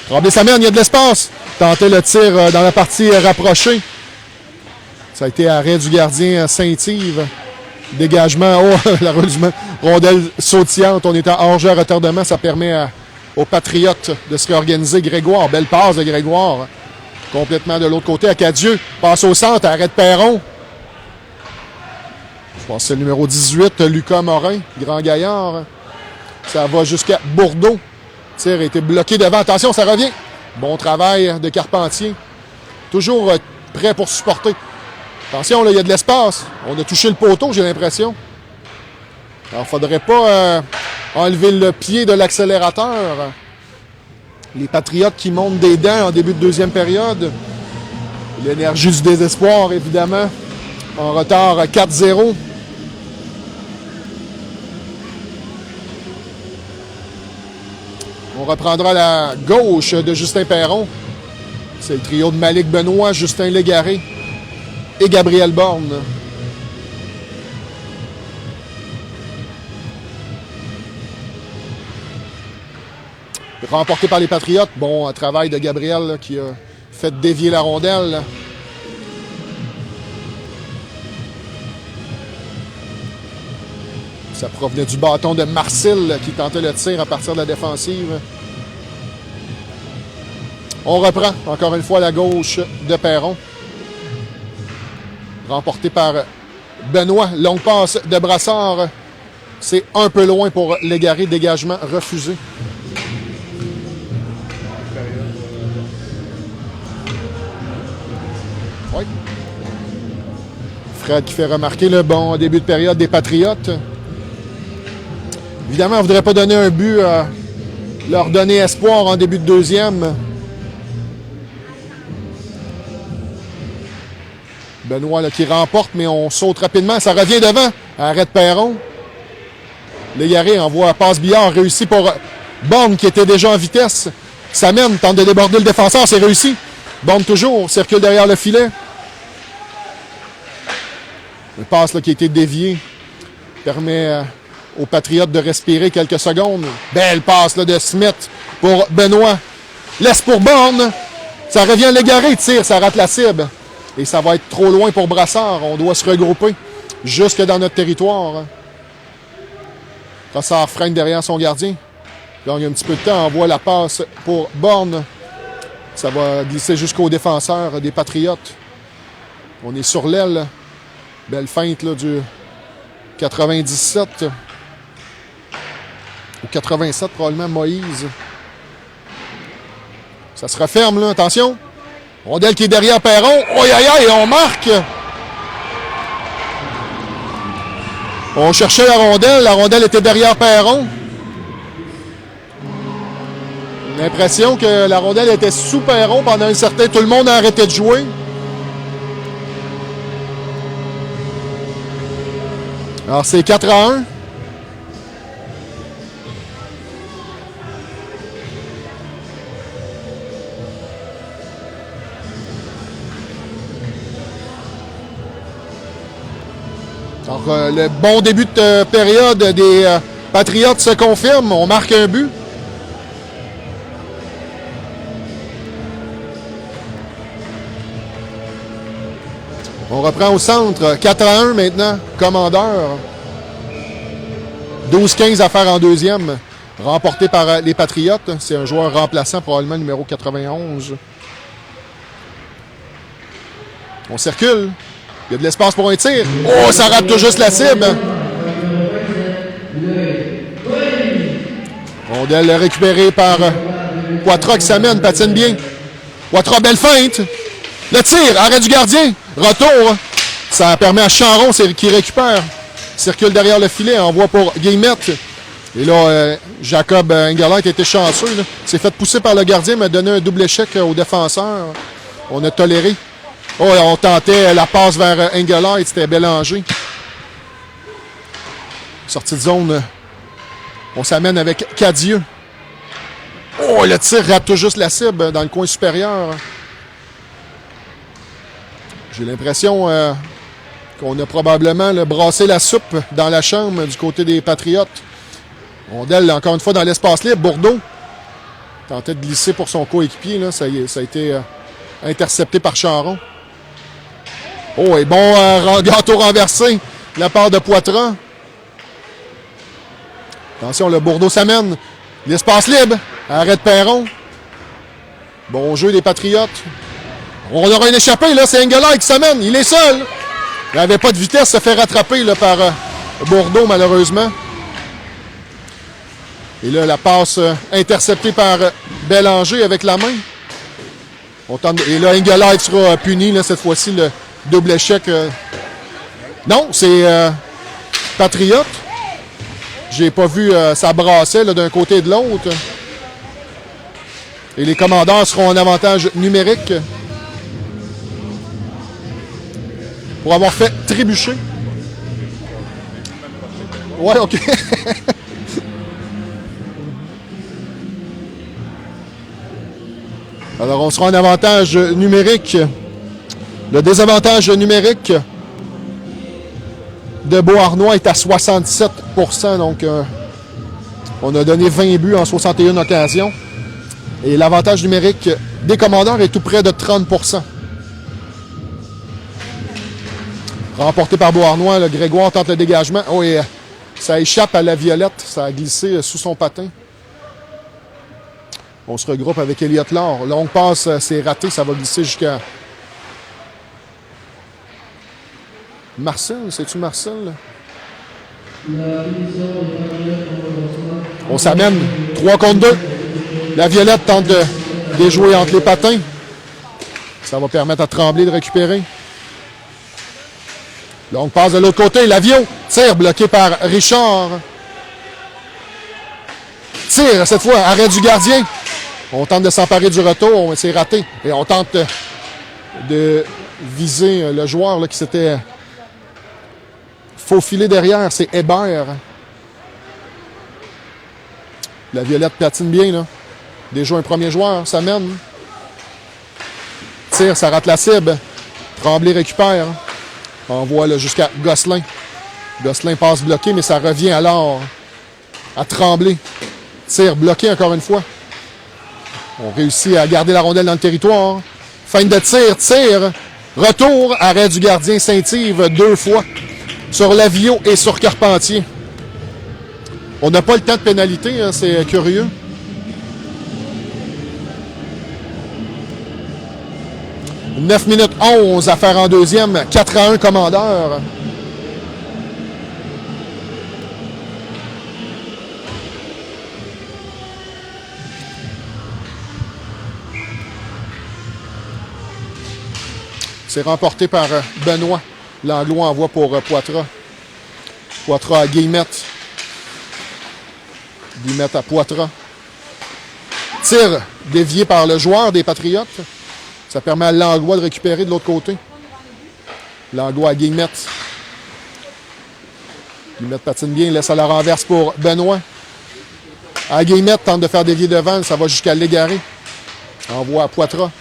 [SPEAKER 3] Tremblay s'amène. Il y a de l'espace. Tentait le tir dans la partie rapprochée. Ça a été arrêt du gardien Saint-Yves. Dégagement. Oh, la rondelle sautillante. On est en hors-jeu à retardement. Ça permet aux Patriotes de se réorganiser. Grégoire. Belle passe de Grégoire. Complètement de l'autre côté. Acadieux. Passe au centre. Arrêt de Perron. Je pense que c'est le numéro 18. Lucas Morin. Grand gaillard. Ça va jusqu'à Bourdeau. Le tir a été bloqué devant. Attention, ça revient. Bon travail de Carpentier. Toujours prêt pour supporter. Attention, là, il y a de l'espace. On a touché le poteau, j'ai l'impression. Alors, il ne faudrait pas enlever le pied de l'accélérateur. Les Patriotes qui montent des dents en début de deuxième période. L'énergie du désespoir, évidemment. En retard 4-0. On reprendra la gauche de Justin Perron. C'est le trio de Malik Benoît, Justin Légaré et Gabriel Borne. Remporté par les Patriotes. Bon travail de Gabriel là, qui a fait dévier la rondelle. Ça provenait du bâton de Marcel qui tentait le tir à partir de la défensive. On reprend encore une fois la gauche de Perron. Remporté par Benoît. Longue passe de Brassard. C'est un peu loin pour Légaré. Dégagement refusé. Oui. Fred qui fait remarquer le bon début de période des Patriotes. Évidemment, on ne voudrait pas donner un but, leur donner espoir en début de deuxième. Benoît là, qui remporte, mais on saute rapidement. Ça revient devant. Arrête Perron. Légaré envoie passe Billard. Réussi pour Borne qui était déjà en vitesse. S'amène, tente de déborder le défenseur. C'est réussi. Borne toujours. Circule derrière le filet. Le passe là, qui a été dévié permet aux Patriotes de respirer quelques secondes. Belle passe là, de Smith pour Benoît. Laisse pour Borne. Ça revient Légaré. Tire. Ça rate la cible. Et ça va être trop loin pour Brassard. On doit se regrouper jusque dans notre territoire. Brassard freine derrière son gardien. Gagne un petit peu de temps. Envoie la passe pour Borne. Ça va glisser jusqu'au défenseur des Patriotes. On est sur l'aile. Belle feinte là, du 97. Ou 87 probablement, Moïse. Ça se referme là. Attention. Rondelle qui est derrière Perron. Oh, aïe, aïe, et on marque. On cherchait la rondelle. La rondelle était derrière Perron. L'impression que la rondelle était sous Perron pendant un certain... Tout le monde a arrêté de jouer. Alors, c'est 4-1. Alors, le bon début de période des Patriotes se confirme. On marque un but. On reprend au centre. 4-1 maintenant. Commandeur. 12-15 à faire en deuxième. Remporté par les Patriotes. C'est un joueur remplaçant, probablement numéro 91. On circule. Il y a de l'espace pour un tir. Oh, ça rate tout juste la cible. Rondelle récupérée par Poitras qui s'amène, patine bien. Poitras, belle feinte. Le tir, arrêt du gardien. Retour. Ça permet à Charon qui récupère. Circule derrière le filet, envoie pour Guillemette. Et là, Jacob Engelhardt a été chanceux. S'est fait pousser par le gardien, mais a donné un double échec au défenseur. On a toléré. Oh, on tentait la passe vers Engelhardt, c'était Bélanger. Sortie de zone. On s'amène avec Cadieux. Oh, le tir rate tout juste la cible dans le coin supérieur. J'ai l'impression qu'on a probablement brassé la soupe dans la chambre du côté des Patriotes. Rondelle, encore une fois, dans l'espace libre. Bourdeau tentait de glisser pour son coéquipier. Là. Ça a été intercepté par Charon. Oh, et bon gâteau renversé de la part de Poitras. Attention, le Bourdeau s'amène. L'espace libre. Arrêt de Perron. Bon jeu des Patriotes. On aura une échappée, là. C'est Engelhardt qui s'amène. Il est seul. Il n'avait pas de vitesse. Se fait rattraper là, par Bourdeau, malheureusement. Et là, la passe interceptée par Bélanger avec la main. Et là, Engelhardt sera puni, là, cette fois-ci, le double échec. Non, c'est Patriote. J'ai pas vu ça brassait d'un côté et de l'autre. Et les commandeurs seront en avantage numérique. Pour avoir fait trébucher. Ouais, OK. Alors, on sera en avantage numérique. Le désavantage numérique de Beauharnois est à 77 %. Donc, on a donné 20 buts en 61 occasions. Et l'avantage numérique des commandeurs est tout près de 30 %. Remporté par Beauharnois, le Grégoire tente le dégagement. Oh, et ça échappe à la Violette. Ça a glissé sous son patin. On se regroupe avec Elliott Laure. Longue passe, c'est raté. Ça va glisser jusqu'à Marcel. C'est-tu Marcel? On s'amène. 3 contre 2. La Violette tente de déjouer entre les patins. Ça va permettre à Tremblay de récupérer. Longue passe de l'autre côté. L'avion. Tir bloqué par Richard. Tire cette fois. Arrêt du gardien. On tente de s'emparer du retour. C'est raté. Et on tente de viser le joueur là, qui s'était faufilé derrière. C'est Hébert. La Violette patine bien. Là. Déjà un premier joueur. Ça mène. Tire. Ça rate la cible. Tremblay récupère. Envoie là, jusqu'à Gosselin. Gosselin passe bloqué, mais ça revient alors à Tremblay. Tire bloqué encore une fois. On réussit à garder la rondelle dans le territoire. Fin de tir, tir. Retour, arrêt du gardien Saint-Yves 2 fois. Sur Lavio et sur Carpentier. On n'a pas le temps de pénalité, hein, c'est curieux. « 9 minutes 11 à faire en deuxième. 4-1 commandeur. C'est remporté par Benoît. L'Anglois envoie pour Poitras. Poitras à Guillemette. Guillemette à Poitras. Tir dévié par le joueur des Patriotes. Ça permet à Langlois de récupérer de l'autre côté. Langlois à Guillemette. Guillemette patine bien, laisse à la renverse pour Benoît. À Guillemette, tente de faire dévier devant, ça va jusqu'à l'égaré. Envoie à Poitras.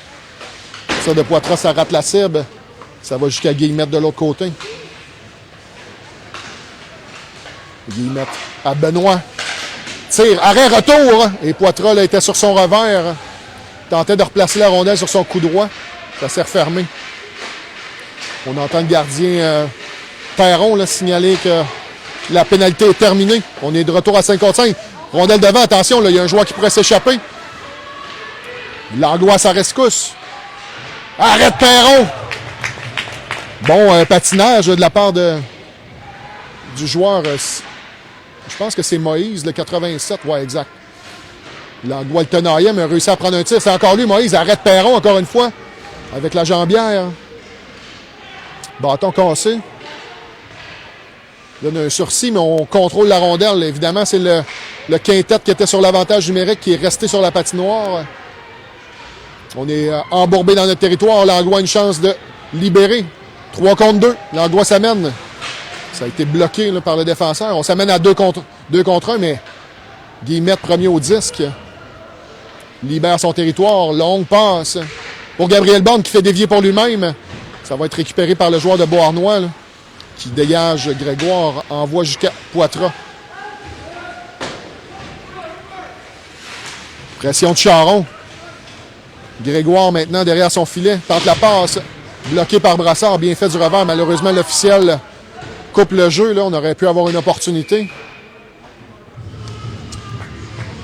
[SPEAKER 3] Ça de Poitras, ça rate la cible. Ça va jusqu'à Guillemette de l'autre côté. Guillemette à Benoît. Tire, arrêt, retour. Et Poitras là, était sur son revers. Tentait de replacer la rondelle sur son coup droit. Ça s'est refermé. On entend le gardien Perron là, signaler que la pénalité est terminée. On est de retour à 55. Rondelle devant, attention, il y a un joueur qui pourrait s'échapper. L'angoisse à rescousse. Arrête Perron! Bon patinage de la part du joueur. Je pense que c'est Moïse, le 87. Ouais, exact. L'Anglois le tenaillait, mais a réussi à prendre un tir. C'est encore lui, Moïse. Arrête Perron, encore une fois. Avec la jambière. Bâton cassé. Donne un sursis, mais on contrôle la rondelle. Évidemment, c'est le quintet qui était sur l'avantage numérique qui est resté sur la patinoire. On est embourbé dans notre territoire. L'Anglois a une chance de libérer. 3 contre 2. L'Anglois s'amène. Ça a été bloqué là, par le défenseur. On s'amène à 2 contre 1, mais Guillemette, premier au disque, libère son territoire. Longue passe pour Gabriel Borne qui fait dévier pour lui-même. Ça va être récupéré par le joueur de Beauharnois là, qui dégage Grégoire, envoie jusqu'à Poitras. Pression de Charon. Grégoire maintenant derrière son filet, tente la passe. Bloqué par Brassard, bien fait du revers. Malheureusement, l'officiel coupe le jeu. Là. On aurait pu avoir une opportunité.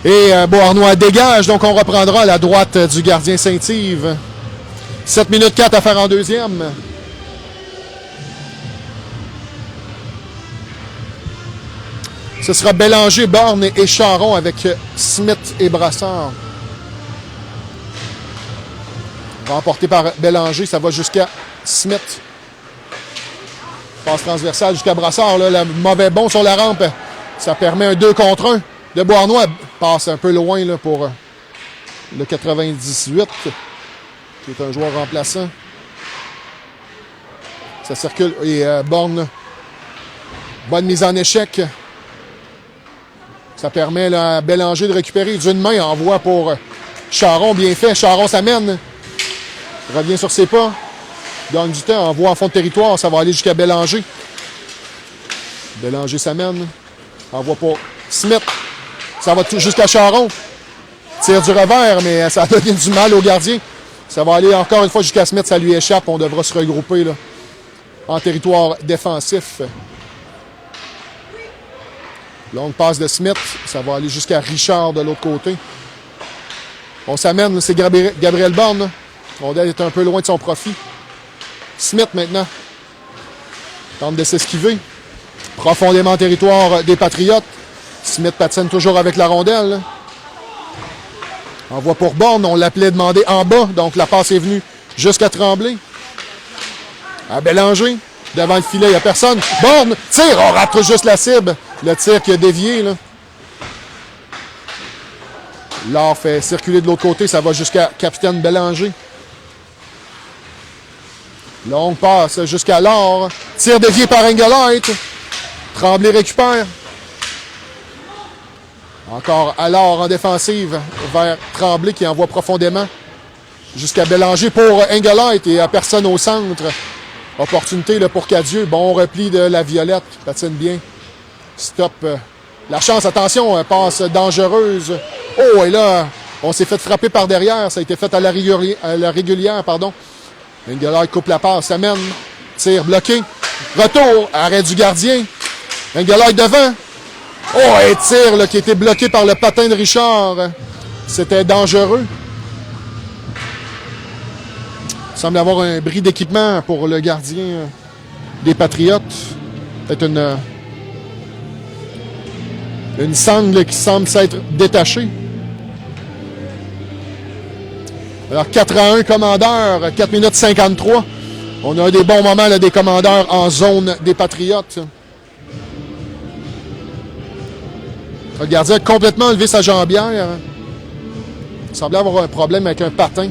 [SPEAKER 3] Et Beauharnois dégage, donc on reprendra à la droite du gardien Saint-Yves. 7 minutes 4 à faire en deuxième. Ce sera Bélanger, Borne et Charon avec Smith et Brassard. Remporté par Bélanger, ça va jusqu'à Smith. Passe transversale jusqu'à Brassard. Là, le mauvais bond sur la rampe. Ça permet un 2 contre 1 de Beauharnois. Passe un peu loin là, pour le 98, qui est un joueur remplaçant. Ça circule. Et Borne, bonne mise en échec. Ça permet là, à Bélanger de récupérer d'une main. Envoie pour Charon, bien fait. Charon s'amène. Revient sur ses pas. Gagne du temps. Envoie en fond de territoire. Ça va aller jusqu'à Bélanger. Bélanger s'amène. Envoie pour Smith. Ça va jusqu'à Charon. Tire du revers, mais ça donne du mal au gardien. Ça va aller encore une fois jusqu'à Smith. Ça lui échappe. On devra se regrouper là, en territoire défensif. Longue passe de Smith. Ça va aller jusqu'à Richard de l'autre côté. On s'amène. C'est Gabriel Borne. Rondelle est un peu loin de son profit. Smith maintenant. Tente de s'esquiver. Profondément en territoire des Patriotes. Smith patine toujours avec la rondelle. Envoie pour Borne. On l'appelait demander en bas. Donc la passe est venue jusqu'à Tremblay. À Bélanger. Devant le filet, il n'y a personne. Borne tire. On rate juste la cible. Le tir qui a dévié. Là. L'or fait circuler de l'autre côté. Ça va jusqu'à Capitaine Bélanger. Longue passe jusqu'à l'or. Tir dévié par Engelheit. Tremblay récupère. Encore à l'or en défensive vers Tremblay qui envoie profondément jusqu'à Bélanger pour Engelheit et à personne au centre. Opportunité là, pour Cadieux. Bon repli de la Violette. Patine bien. Stop. La chance, attention, passe dangereuse. Oh, et là, on s'est fait frapper par derrière. Ça a été fait à la régulière, pardon. Engelheit coupe la passe, s'amène, tire bloqué, retour, arrêt du gardien, Engelheit devant, oh, et tire là, qui a été bloqué par le patin de Richard, c'était dangereux. Il semble avoir un bris d'équipement pour le gardien des Patriotes, peut-être une sangle qui semble s'être détachée. Alors 4-1, commandeur, 4 minutes 53. On a des bons moments là, des commandeurs en zone des Patriotes. Le gardien a complètement enlevé sa jambière. Il semblait avoir un problème avec un patin.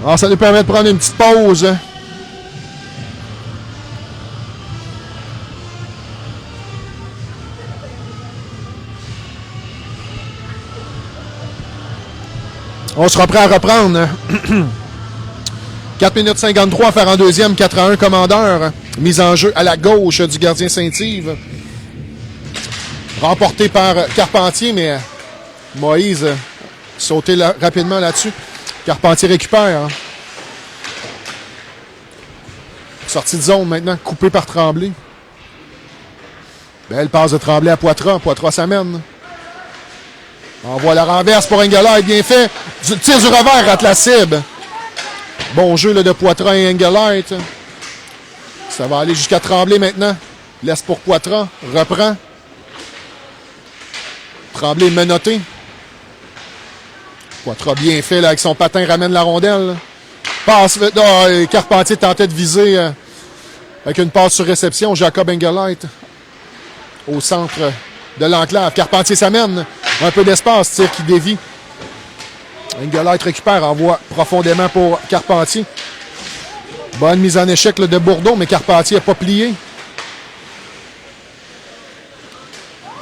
[SPEAKER 3] Alors, ça nous permet de prendre une petite pause. On sera prêt à reprendre. 4 minutes 53 à faire en deuxième, 4-1 commandeur. Mise en jeu à la gauche du gardien Saint-Yves. Remporté par Carpentier, mais Moïse sauté rapidement là-dessus. Carpentier récupère. Hein. Sortie de zone maintenant, coupé par Tremblay. Belle passe de Tremblay à Poitras. Poitras s'amène. Envoie la renverse pour Engelhardt, bien fait. Tire du revers, rate la cible. Bon jeu là, de Poitras et Engelhardt. Ça va aller jusqu'à Tremblay maintenant. Laisse pour Poitras, reprend. Tremblay menotté. Poitras bien fait là, avec son patin, ramène la rondelle. Passe. Carpentier tentait de viser avec une passe sur réception. Jacob Engelhardt au centre de l'enclave. Carpentier s'amène. Un peu d'espace, tir qui dévie. Engelhardt récupère, envoie profondément pour Carpentier. Bonne mise en échec là, de Bourdeau, mais Carpentier n'a pas plié.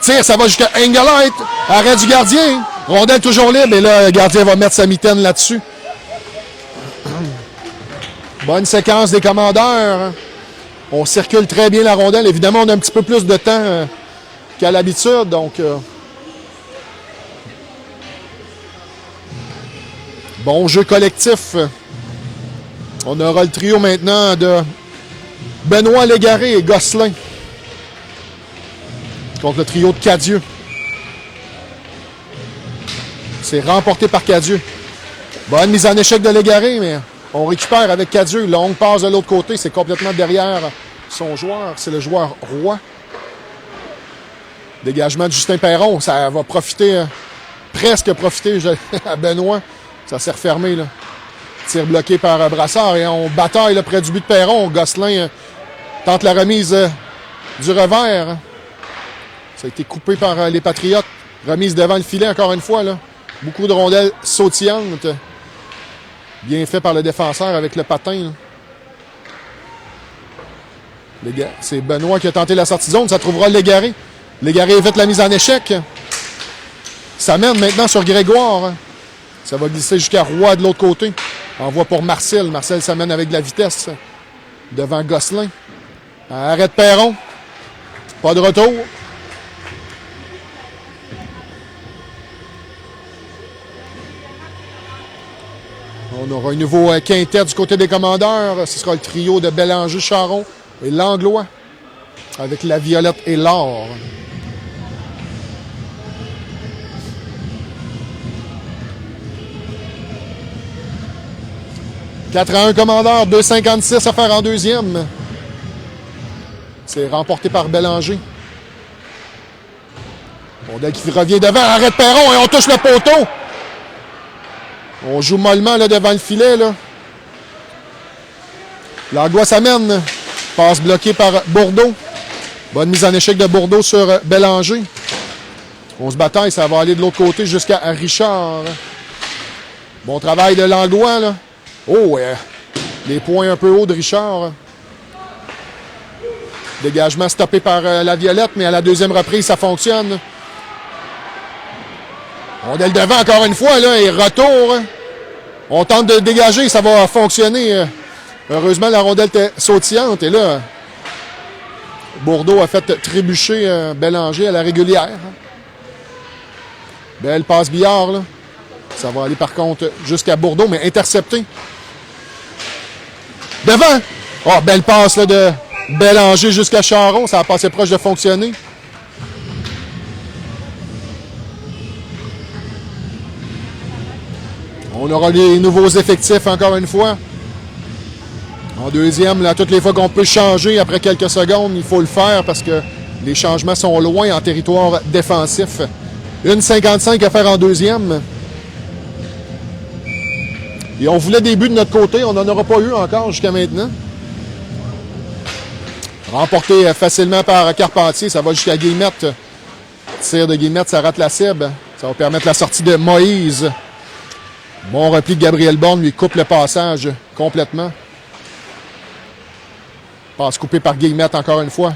[SPEAKER 3] Tire, ça va jusqu'à Engelhardt. Arrêt du gardien. Rondelle toujours libre, et là, le gardien va mettre sa mitaine là-dessus. Bonne séquence des commandeurs. On circule très bien la rondelle. Évidemment, on a un petit peu plus de temps qu'à l'habitude, donc... Bon jeu collectif. On aura le trio maintenant de Benoît Légaré et Gosselin contre le trio de Cadieux. C'est remporté par Cadieux. Bonne mise en échec de Légaré, mais on récupère avec Cadieux. Longue passe de l'autre côté, c'est complètement derrière son joueur. C'est le joueur Roy. Dégagement de Justin Perron. Ça va profiter, presque profiter à Benoît. Ça s'est refermé, là. Tir bloqué par Brassard et on bataille là, près du but de Perron. Gosselin tente la remise du revers. Ça a été coupé par les Patriotes. Remise devant le filet encore une fois, là. Beaucoup de rondelles sautillantes. Bien fait par le défenseur avec le patin. C'est Benoît qui a tenté la sortie de zone. Ça trouvera Légaré. Légaré évite la mise en échec. Ça mène maintenant sur Grégoire. Ça va glisser jusqu'à Roy de l'autre côté. Envoie pour Marcel. Marcel s'amène avec de la vitesse devant Gosselin. Arrête Perron. Pas de retour. On aura un nouveau quintet du côté des commandeurs. Ce sera le trio de Bélanger, Charon et Langlois avec la violette et l'or. « 4-1 commandeur, 2,56 à faire en deuxième. » C'est remporté par Bélanger. Rondelle qui revient devant, arrête Perron et on touche le poteau. On joue mollement là, devant le filet. Là. Langlois s'amène. Passe bloquée par Bourdeau. Bonne mise en échec de Bourdeau sur Bélanger. On se bataille, ça va aller de l'autre côté jusqu'à Richard. Bon travail de Langlois, là. Oh, les points un peu hauts de Richard. Dégagement stoppé par la Violette, mais à la deuxième reprise, ça fonctionne. On est le devant encore une fois, là, et retour. On tente de dégager, ça va fonctionner. Heureusement, la rondelle était sautillante, et là, Bourdeau a fait trébucher Bélanger à la régulière. Belle passe Billard, là. Ça va aller par contre jusqu'à Bourdeau, mais intercepté. Devant! Oh, belle passe là, de Bélanger jusqu'à Charon. Ça a passé proche de fonctionner. On aura les nouveaux effectifs encore une fois. En deuxième, là, toutes les fois qu'on peut changer après quelques secondes, il faut le faire parce que les changements sont loin en territoire défensif. 1,55 à faire en deuxième. Et on voulait des buts de notre côté. On n'en aura pas eu encore jusqu'à maintenant. Remporté facilement par Carpentier. Ça va jusqu'à Guillemette. Tir de Guillemette, ça rate la cible. Ça va permettre la sortie de Moïse. Bon repli de Gabriel Borne, lui coupe le passage complètement. Passe coupé par Guillemette encore une fois.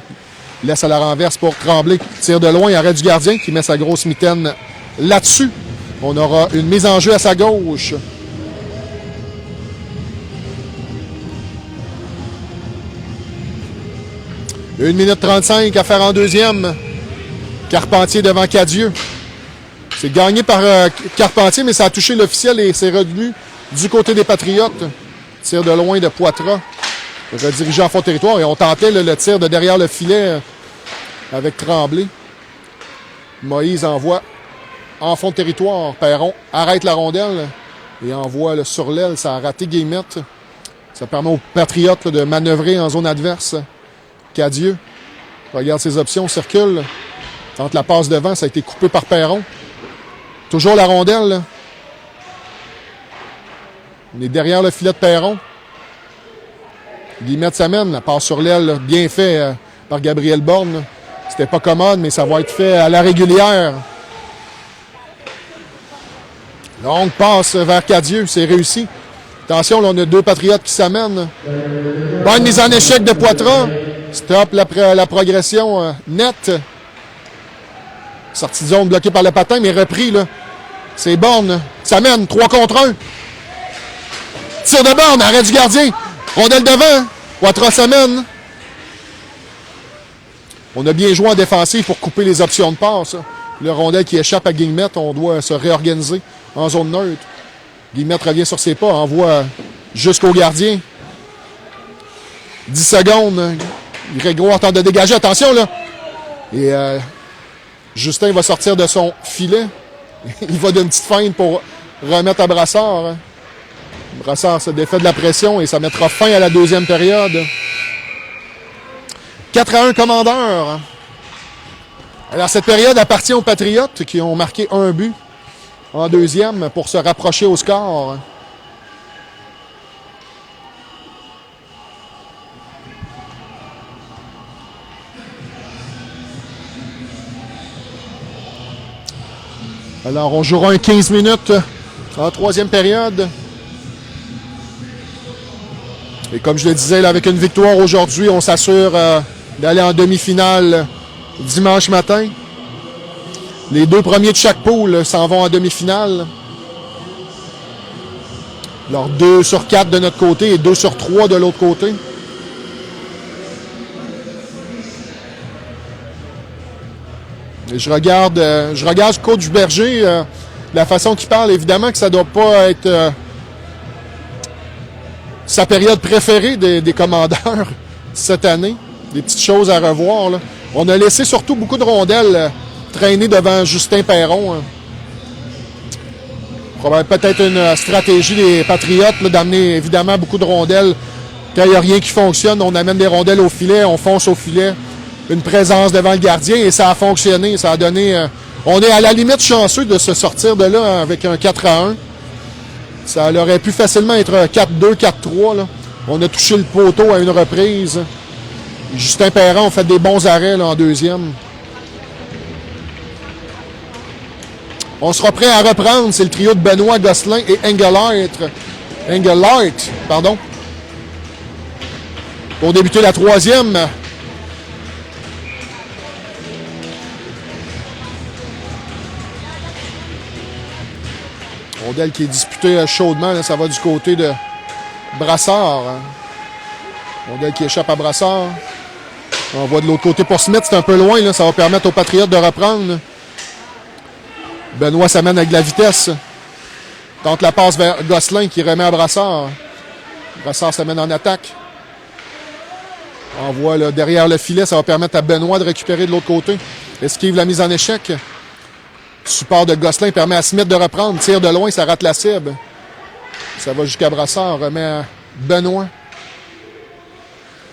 [SPEAKER 3] Laisse à la renverse pour Tremblay. Tire de loin, arrêt du gardien qui met sa grosse mitaine là-dessus. On aura une mise en jeu à sa gauche. Une minute 35 à faire en deuxième. Carpentier devant Cadieux. C'est gagné par Carpentier, mais ça a touché l'officiel et c'est revenu du côté des Patriotes. Tir de loin de Poitras. Redirigé en fond de territoire. Et on tentait le tir de derrière le filet avec Tremblay. Moïse envoie en fond de territoire. Perron arrête la rondelle et envoie le sur l'aile. Ça a raté Guillemette. Ça permet aux Patriotes de manœuvrer en zone adverse. Cadieux regarde ses options, circule. Tente la passe devant, ça a été coupé par Perron. Toujours la rondelle. Là. On est derrière le filet de Perron. Guillemette s'amène, la passe sur l'aile, bien fait par Gabriel Borne. C'était pas commode, mais ça va être fait à la régulière. Longue passe vers Cadieux, c'est réussi. Attention, là, on a deux Patriotes qui s'amènent. Bonne mise en échec de Poitras. Stop la progression nette. Sortie de zone bloquée par le patin, mais repris. Là. C'est Borne. S'amène, 3 contre 1. Tir de Borne, arrêt du gardien. Rondelle devant. Poitras s'amène. On a bien joué en défensive pour couper les options de passe. Le rondelle qui échappe à Guillemette, on doit se réorganiser en zone neutre. Guillemette revient sur ses pas, envoie jusqu'au gardien. 10 secondes. Grégoire tente de dégager. Attention, là. Et Justin va sortir de son filet. Il va d'une petite feinte pour remettre à Brassard. Brassard se défait de la pression et ça mettra fin à la deuxième période. 4-1 Commandeur. Alors, cette période appartient aux Patriotes qui ont marqué un but en deuxième pour se rapprocher au score. Alors, on jouera un 15 minutes en troisième période. Et comme je le disais, là, avec une victoire aujourd'hui, on s'assure d'aller en demi-finale dimanche matin. Les deux premiers de chaque poule s'en vont en demi-finale. Alors 2 sur 4 de notre côté et 2 sur 3 de l'autre côté. Et je regarde coach Berger, la façon qu'il parle, évidemment que ça ne doit pas être sa période préférée des commandeurs cette année. Des petites choses à revoir. Là. On a laissé surtout beaucoup de rondelles traîner devant Justin Perron. Peut-être une stratégie des Patriotes là, d'amener évidemment beaucoup de rondelles. Quand il n'y a rien qui fonctionne, on amène des rondelles au filet, on fonce au filet. Une présence devant le gardien et ça a fonctionné. Ça a donné... on est à la limite chanceux de se sortir de là avec un 4-1. Ça aurait pu facilement être 4-2, 4-3. Là. On a touché le poteau à une reprise. Justin Perron a fait des bons arrêts là, en deuxième. On sera prêt à reprendre. C'est le trio de Benoît, Gosselin et Engelhardt, pardon. Pour débuter la troisième. Rondelle qui est disputée chaudement. Là, ça va du côté de Brassard. Rondelle qui échappe à Brassard. On voit de l'autre côté pour Smith. C'est un peu loin. Là. Ça va permettre aux Patriotes de reprendre. Benoît s'amène avec de la vitesse. Tente la passe vers Gosselin qui remet à Brassard. Brassard s'amène en attaque. Envoie là, derrière le filet. Ça va permettre à Benoît de récupérer de l'autre côté. Esquive la mise en échec. Support de Gosselin permet à Smith de reprendre. Tire de loin, ça rate la cible. Ça va jusqu'à Brassard. Remet à Benoît.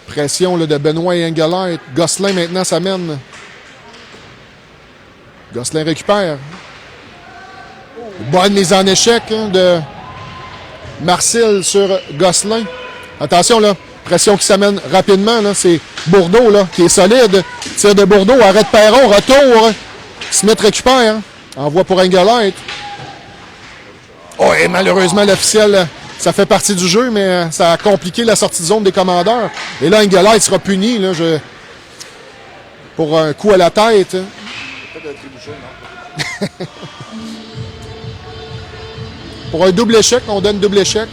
[SPEAKER 3] Pression là, de Benoît et Engelhardt. Gosselin maintenant s'amène. Gosselin récupère. Bonne mise en échec hein, de Marcel sur Gosselin. Attention là, Pression qui s'amène rapidement, là. C'est Bourdeau, là, qui est solide. Tir de Bourdeau, arrête Perron, retour. Smith récupère. Envoie pour Engelheit. Oh, et malheureusement, l'officiel, ça fait partie du jeu, mais ça a compliqué la sortie de zone des commandeurs. Et là, Engelheit sera puni, là, pour un coup à la tête. Pour un double échec, on donne double échec.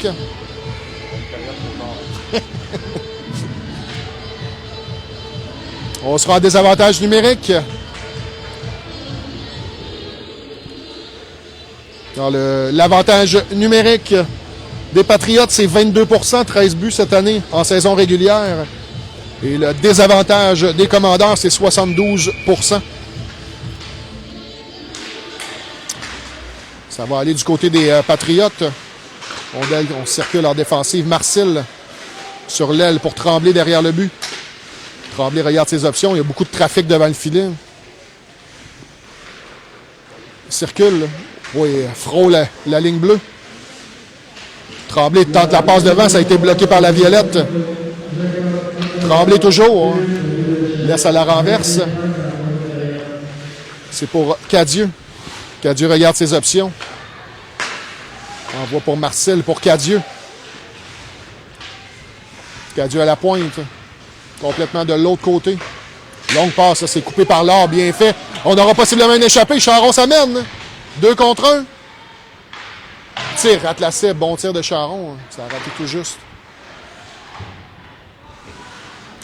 [SPEAKER 3] On sera en désavantage numérique. L'avantage numérique des Patriotes, c'est 22%, 13 buts cette année en saison régulière. Et le désavantage des Commandeurs, c'est 72%. Ça va aller du côté des Patriotes. On circule en défensive. Marcel sur l'aile pour Tremblay derrière le but. Tremblay regarde ses options. Il y a beaucoup de trafic devant le filet. Il circule. Oui, frôle la ligne bleue. Tremblay tente la passe devant. Ça a été bloqué par la Violette. Tremblay toujours. Laisse à la renverse. C'est pour Cadieux. Cadieux regarde ses options. Envoie pour Marcel, pour Cadieux. Cadieux à la pointe. Complètement de l'autre côté. Longue passe, ça s'est coupé par l'or, bien fait. On aura possiblement une échappée. Charon s'amène. 2 contre 1. Tir, rate la cible. Bon tir de Charon. Ça a raté tout juste.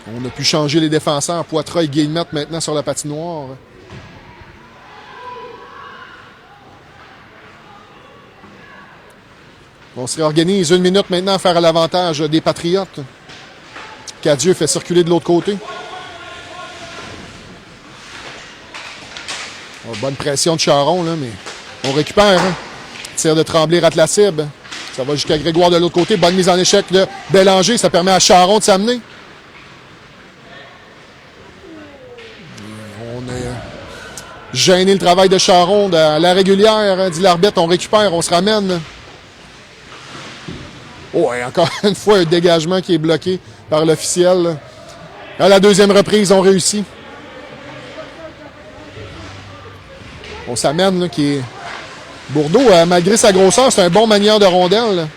[SPEAKER 3] On a pu changer les défenseurs. Poitras et Guillemette maintenant sur la patinoire. On se réorganise 1 minute maintenant à faire à l'avantage des Patriotes. Cadieux fait circuler de l'autre côté. Oh, bonne pression de Charon, là, mais on récupère. Hein. Tir de Tremblay rate la cible. Ça va jusqu'à Grégoire de l'autre côté. Bonne mise en échec de Bélanger. Ça permet à Charon de s'amener. On a gêné le travail de Charon à la régulière. Dit l'arbitre, on récupère, on se ramène. Oh, et encore une fois, un dégagement qui est bloqué par l'officiel. À la deuxième reprise, on réussit. On s'amène, là, qui est... Bourdeau, malgré sa grosseur, c'est un bon manieur de rondelle.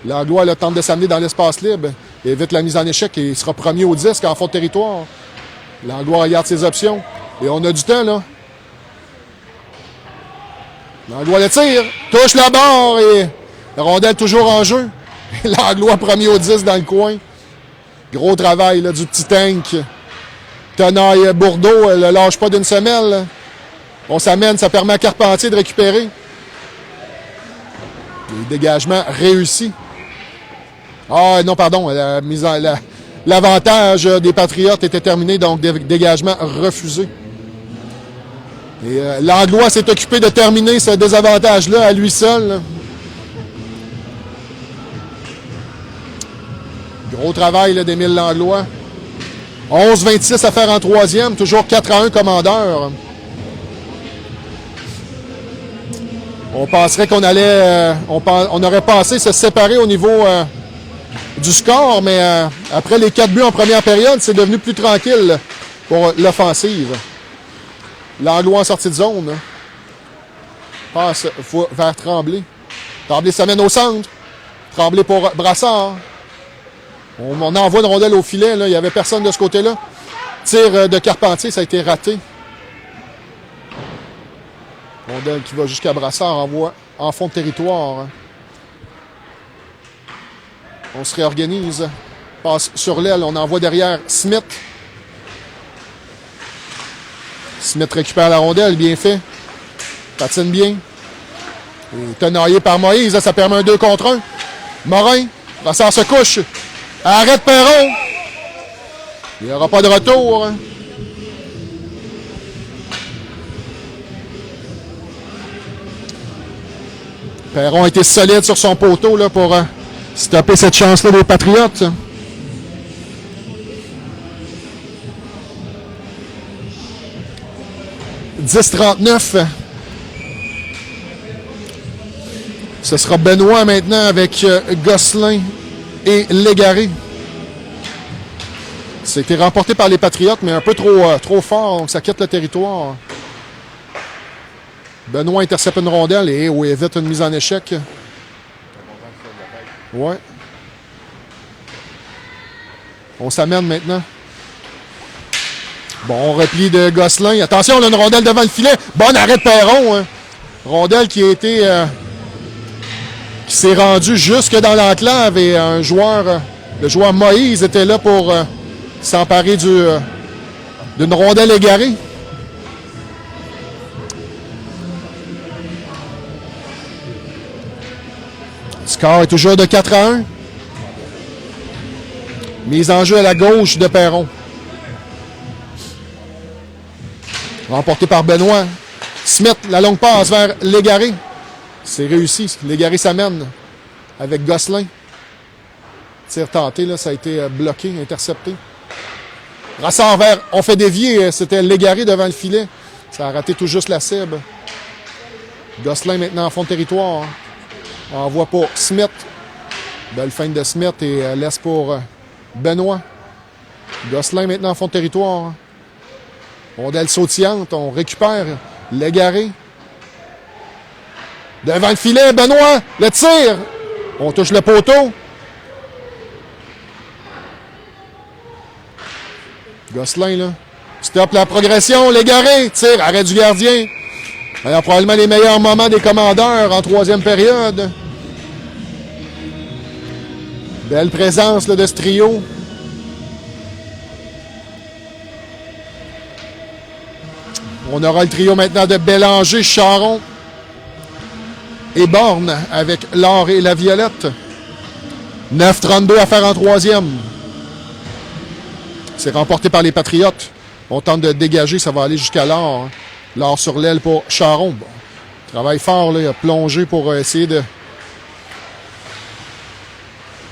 [SPEAKER 3] Langlois là, tente de s'amener dans l'espace libre. Il évite la mise en échec et il sera premier au disque en fond de territoire. Langlois regarde ses options. Et on a du temps, là. Langlois le tire. Touche la barre et... La rondelle toujours en jeu. Langlois premier au 10 dans le coin. Gros travail là, du petit tank. Tenaille Bourdeau, elle ne lâche pas d'une semelle. On s'amène, ça permet à Carpentier de récupérer. Le dégagement réussi. Ah non, pardon. L'avantage des Patriotes était terminé, donc dégagement refusé. Et Langlois s'est occupé de terminer ce désavantage-là à lui seul. Là. Gros travail d'Émile Langlois. 11-26 à faire en troisième. Toujours 4-1 commandeur. On penserait qu'on allait... on aurait pensé se séparer au niveau du score, mais après les 4 buts en première période, c'est devenu plus tranquille pour l'offensive. Langlois en sortie de zone. Passe vers Tremblay. Tremblay s'amène au centre. Tremblay pour Brassard. On envoie une rondelle au filet. Là. Il n'y avait personne de ce côté-là. Tir de Carpentier, ça a été raté. Rondelle qui va jusqu'à Brassard, envoie en fond de territoire. On se réorganise. Passe sur l'aile, on envoie derrière Smith. Smith récupère la rondelle, bien fait. Patine bien. Et tenaillé par Moïse, ça permet un 2 contre 1. Morin, Brassard se couche. Arrête Perron. Il n'y aura pas de retour. Perron a été solide sur son poteau là, pour stopper cette chance-là des Patriotes. « 10-39. Ce sera Benoît maintenant avec Gosselin et Légaré. C'était remporté par les Patriotes, mais un peu trop fort, donc ça quitte le territoire. Benoît intercepte une rondelle et oui, évite une mise en échec. Ouais. On s'amène maintenant. Bon repli de Gosselin. Attention, on a une rondelle devant le filet. Bon arrêt de Perron. Hein. Rondelle qui a été... qui s'est rendu jusque dans l'enclave et un joueur... le joueur Moïse était là pour s'emparer d'une rondelle égarée. Le score est toujours de 4-1. Mise en jeu à la gauche de Perron. Remporté par Benoît. Smith, la longue passe vers Légaré. C'est réussi. Légaré s'amène avec Gosselin. Tir tenté, là, ça a été bloqué, intercepté. Brassard vers, on fait dévier, c'était Légaré devant le filet. Ça a raté tout juste la cible. Gosselin maintenant en fond de territoire. Envoie pour Smith. Belle feinte de Smith et laisse pour Benoît. Gosselin maintenant en fond de territoire. Rondelle sautillante, on récupère Légaré. Devant le filet, Benoît, le tir. On touche le poteau. Gosselin, là. Stop la progression, Légaré. Tire, arrêt du gardien. Alors, probablement les meilleurs moments des commandeurs en troisième période. Belle présence là, de ce trio. On aura le trio maintenant de Bélanger, Charon et Borne avec l'or et la violette. 9-32 à faire en troisième. C'est remporté par les Patriotes. On tente de dégager, ça va aller jusqu'à l'or. L'or sur l'aile pour Charon. Bon. Travaille fort, là, il a plongé pour essayer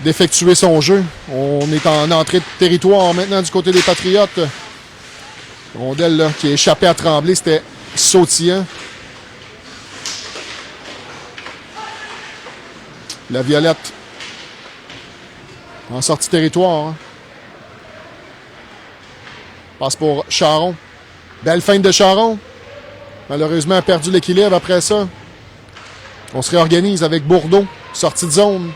[SPEAKER 3] d'effectuer son jeu. On est en entrée de territoire maintenant du côté des Patriotes. Rondelle là, qui a échappé à Tremblay, c'était sautillant. La violette en sortie territoire. Hein. Passe pour Charon. Belle feinte de Charon. Malheureusement, a perdu l'équilibre après ça. On se réorganise avec Bourdeau. Sortie de zone.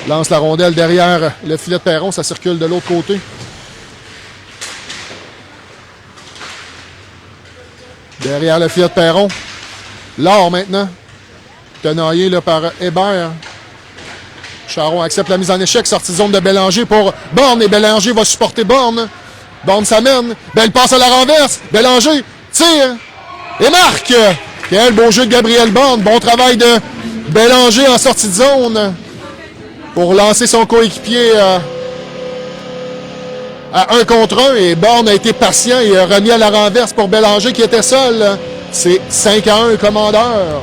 [SPEAKER 3] Lance la rondelle derrière le filet de Perron. Ça circule de l'autre côté. Derrière le filet de Perron. L'or maintenant. Tenaillé là, par Hébert. Charon accepte la mise en échec. Sortie de zone de Bélanger pour Borne. Et Bélanger va supporter Borne. Borne s'amène. Belle passe à la renverse. Bélanger tire. Et marque. Quel beau jeu de Gabriel Borne. Bon travail de Bélanger en sortie de zone. Pour lancer son coéquipier à 1 contre 1. Et Borne a été patient et a remis à la renverse pour Bélanger qui était seul. C'est 5-1 commandeur.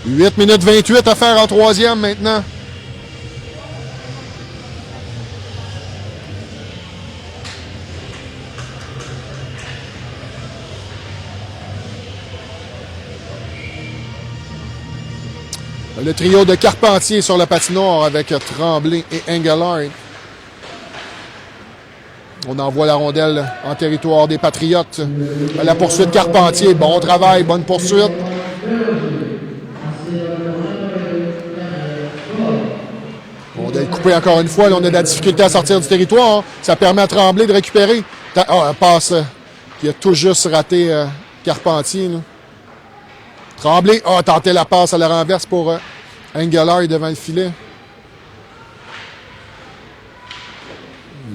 [SPEAKER 3] 8 minutes 28 à faire en troisième maintenant. Le trio de Carpentier sur la patinoire avec Tremblay et Engelhardt. On envoie la rondelle en territoire des Patriotes. À la poursuite Carpentier. Bon travail, bonne poursuite. Rondelle coupée encore une fois. Là, on a de la difficulté à sortir du territoire. Ça permet à Tremblay de récupérer. Un passe qui a tout juste raté Carpentier. Là. Tremblay a tenté la passe à la renverse pour Engelhardt devant le filet.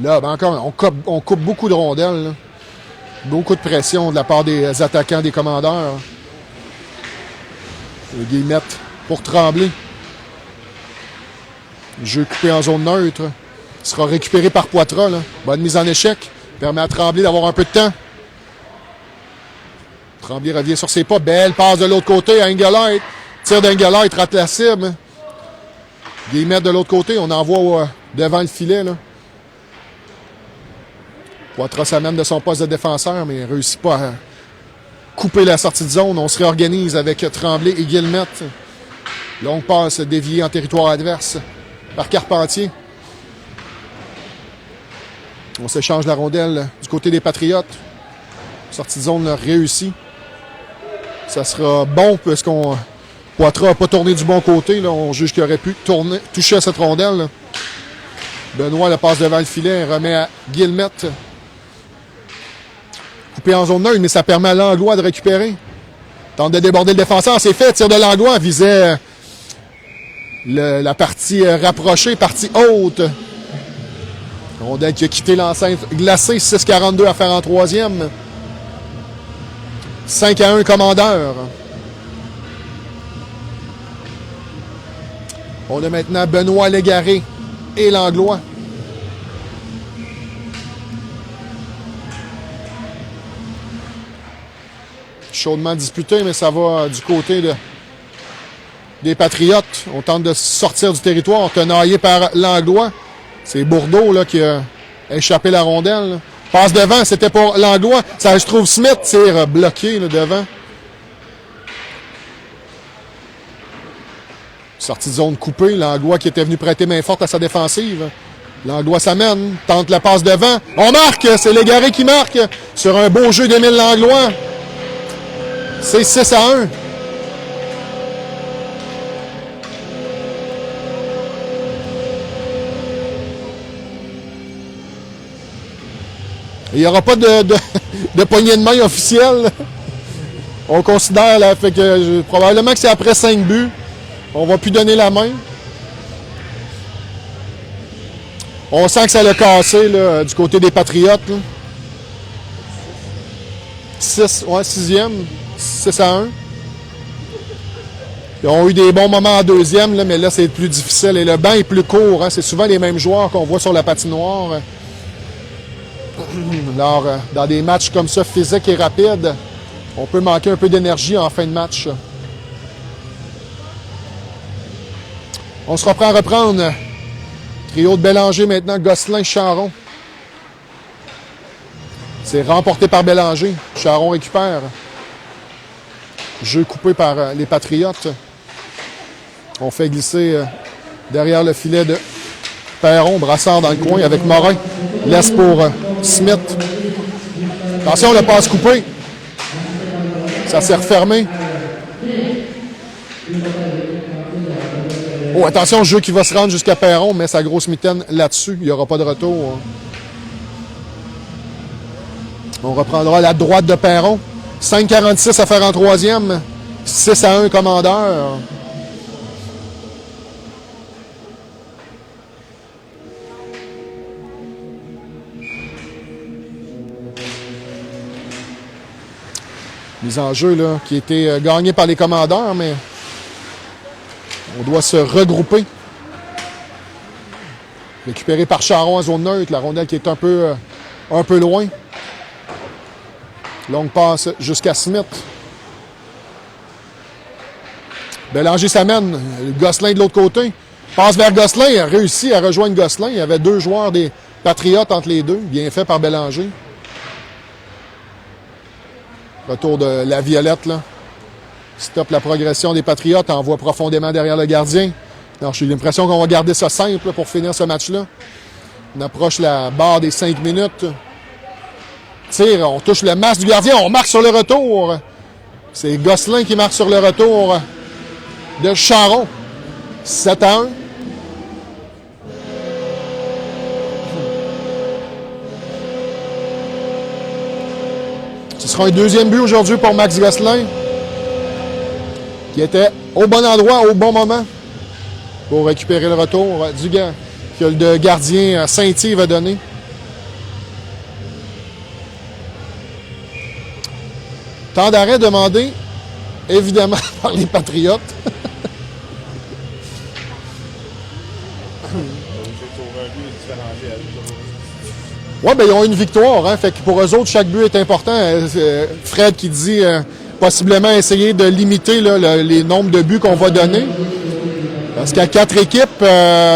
[SPEAKER 3] Là, ben encore, on coupe beaucoup de rondelles. Là. Beaucoup de pression de la part des attaquants, des commandeurs. Les Guillemettes pour Tremblay. Jeu coupé en zone neutre. Il sera récupéré par Poitras. Là. Bonne mise en échec. Permet à Tremblay d'avoir un peu de temps. Tremblay revient sur ses pas. Belle passe de l'autre côté à Engelhardt. Tire d'Engelhardt, rate la cible. Guillemette de l'autre côté. On envoie devant le filet. Là. Poitras s'amène de son poste de défenseur, mais il ne réussit pas couper la sortie de zone. On se réorganise avec Tremblay et Guillemette. Longue passe déviée en territoire adverse par Carpentier. On s'échange la rondelle du côté des Patriotes. Sortie de zone réussie. Ça sera bon puisqu'on Poitras n'a pas tourné du bon côté. Là. On juge qu'il aurait pu toucher à cette rondelle. Là. Benoît le passe devant le filet, remet à Guillemette. Coupé en zone neutre, mais ça permet à Langlois de récupérer. Tente de déborder le défenseur, c'est fait. Tir de Langlois visait la partie rapprochée, partie haute. Rondelle qui a quitté l'enceinte glacée, 6,42 à faire en troisième. 5-1 Commandeur. On a maintenant Benoît Légaré et Langlois. Chaudement disputé, mais ça va du côté des Patriotes. On tente de sortir du territoire, tenaillé par Langlois. C'est Bourdeau là, qui a échappé la rondelle. Là. Passe devant, c'était pour Langlois. Ça se trouve Smith, tire bloqué là, devant. Sortie de zone coupée. Langlois qui était venu prêter main forte à sa défensive. Langlois s'amène, tente la passe devant. On marque! C'est Légaré qui marque sur un beau jeu d'Émile Langlois. C'est 6-1. Il n'y aura pas de poignée de main officielle. On considère, là, fait que probablement que c'est après 5 buts. On va plus donner la main. On sent que ça l'a cassé là, du côté des Patriotes. 6e, 6-1. Ils ont eu des bons moments en deuxième, là, mais là, c'est plus difficile. Et le banc est plus court. Hein. C'est souvent les mêmes joueurs qu'on voit sur la patinoire. Alors, dans des matchs comme ça, physiques et rapides, on peut manquer un peu d'énergie en fin de match. On se reprend à reprendre. Trio de Bélanger maintenant, Gosselin-Charon. C'est remporté par Bélanger. Charon récupère. Jeu coupé par les Patriotes. On fait glisser derrière le filet de Perron. Brassard dans le coin avec Morin. Laisse pour Smith. Attention, le passe coupé. Ça s'est refermé. Oh, attention, le jeu qui va se rendre jusqu'à Perron, mais sa grosse mitaine là-dessus. Il n'y aura pas de retour. On reprendra la droite de Perron. 5,46 à faire en troisième. 6-1 Commandeur. Mise en jeu là, qui a été gagnée par les Commandeurs, mais on doit se regrouper. Récupéré par Charon en zone neutre. La rondelle qui est un peu loin. Longue passe jusqu'à Smith. Bélanger s'amène. Gosselin de l'autre côté. Passe vers Gosselin. Il a réussi à rejoindre Gosselin. Il y avait 2 joueurs des Patriotes entre les deux. Bien fait par Bélanger. Retour de la Violette, là. Stop la progression des Patriotes. Envoie profondément derrière le gardien. Alors, j'ai l'impression qu'on va garder ça simple là, pour finir ce match-là. On approche la barre des 5 minutes. Tire, on touche le masque du gardien. On marque sur le retour. C'est Gosselin qui marque sur le retour de Charon. 7-1. Ce sera un deuxième but aujourd'hui pour Max Gosselin, qui était au bon endroit, au bon moment, pour récupérer le retour du gars que le gardien Saint-Yves a donné. Temps d'arrêt demandé, évidemment, par les Patriotes. Oui, bien, ils ont une victoire. Hein, fait que pour eux autres, chaque but est important. Fred qui dit possiblement essayer de limiter là, les nombres de buts qu'on va donner. Parce qu'il y a 4 équipes,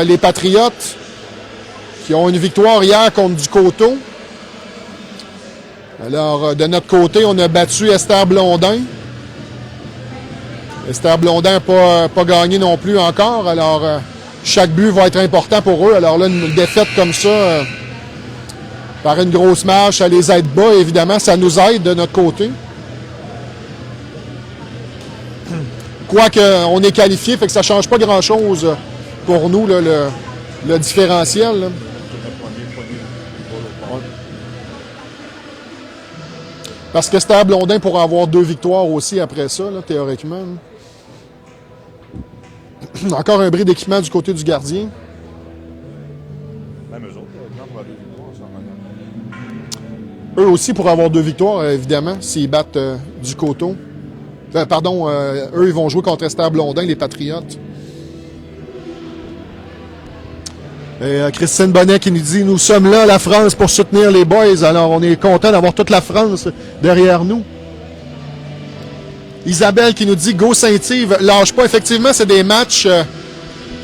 [SPEAKER 3] les Patriotes, qui ont une victoire hier contre du Coteau. Alors, de notre côté, on a battu Esther Blondin. Esther Blondin n'a pas gagné non plus encore. Alors, chaque but va être important pour eux. Alors là, une défaite comme ça, par une grosse marche, ça les aide bas. Évidemment, ça nous aide de notre côté. Quoique, on est qualifié, fait que ça ne change pas grand-chose pour nous, là, le différentiel. Là. Parce que Esther Blondin pourra avoir 2 victoires aussi après ça, là, théoriquement. Là. Encore un bris d'équipement du côté du gardien.
[SPEAKER 4] Même eux autres, pour avoir 2 victoires,
[SPEAKER 3] Eux aussi pourraient avoir 2 victoires, évidemment, s'ils battent du coteau. Eux, ils vont jouer contre Esther Blondin, les Patriotes. Et Christine Bonnet qui nous dit « Nous sommes là, la France, pour soutenir les boys. » Alors, on est content d'avoir toute la France derrière nous. Isabelle qui nous dit « Go Saint-Yves, lâche pas. » Effectivement, c'est des matchs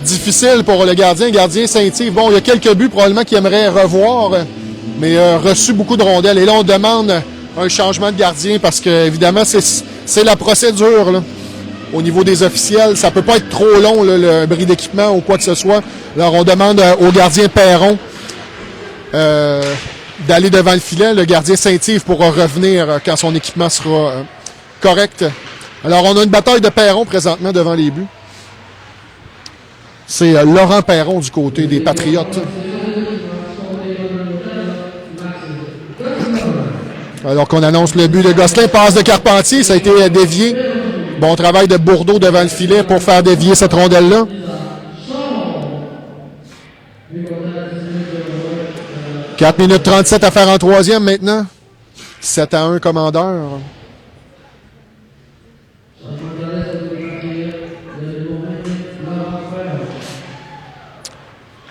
[SPEAKER 3] difficiles pour le gardien. Gardien Saint-Yves, bon, il y a quelques buts probablement qu'il aimerait revoir, mais reçu beaucoup de rondelles. Et là, on demande un changement de gardien parce que, évidemment, c'est la procédure, là. Au niveau des officiels, ça peut pas être trop long, là, le bris d'équipement ou quoi que ce soit. Alors, on demande au gardien Perron d'aller devant le filet. Le gardien Saint-Yves pourra revenir quand son équipement sera correct. Alors, on a une bataille de Perron présentement devant les buts. C'est Laurent Perron du côté des Patriotes. Alors qu'on annonce le but de Gosselin, passe de Carpentier, ça a été dévié. Bon travail de Bourdeau devant le filet pour faire dévier cette rondelle-là. « 4 minutes 37 à faire en troisième maintenant. 7-1 commandeur.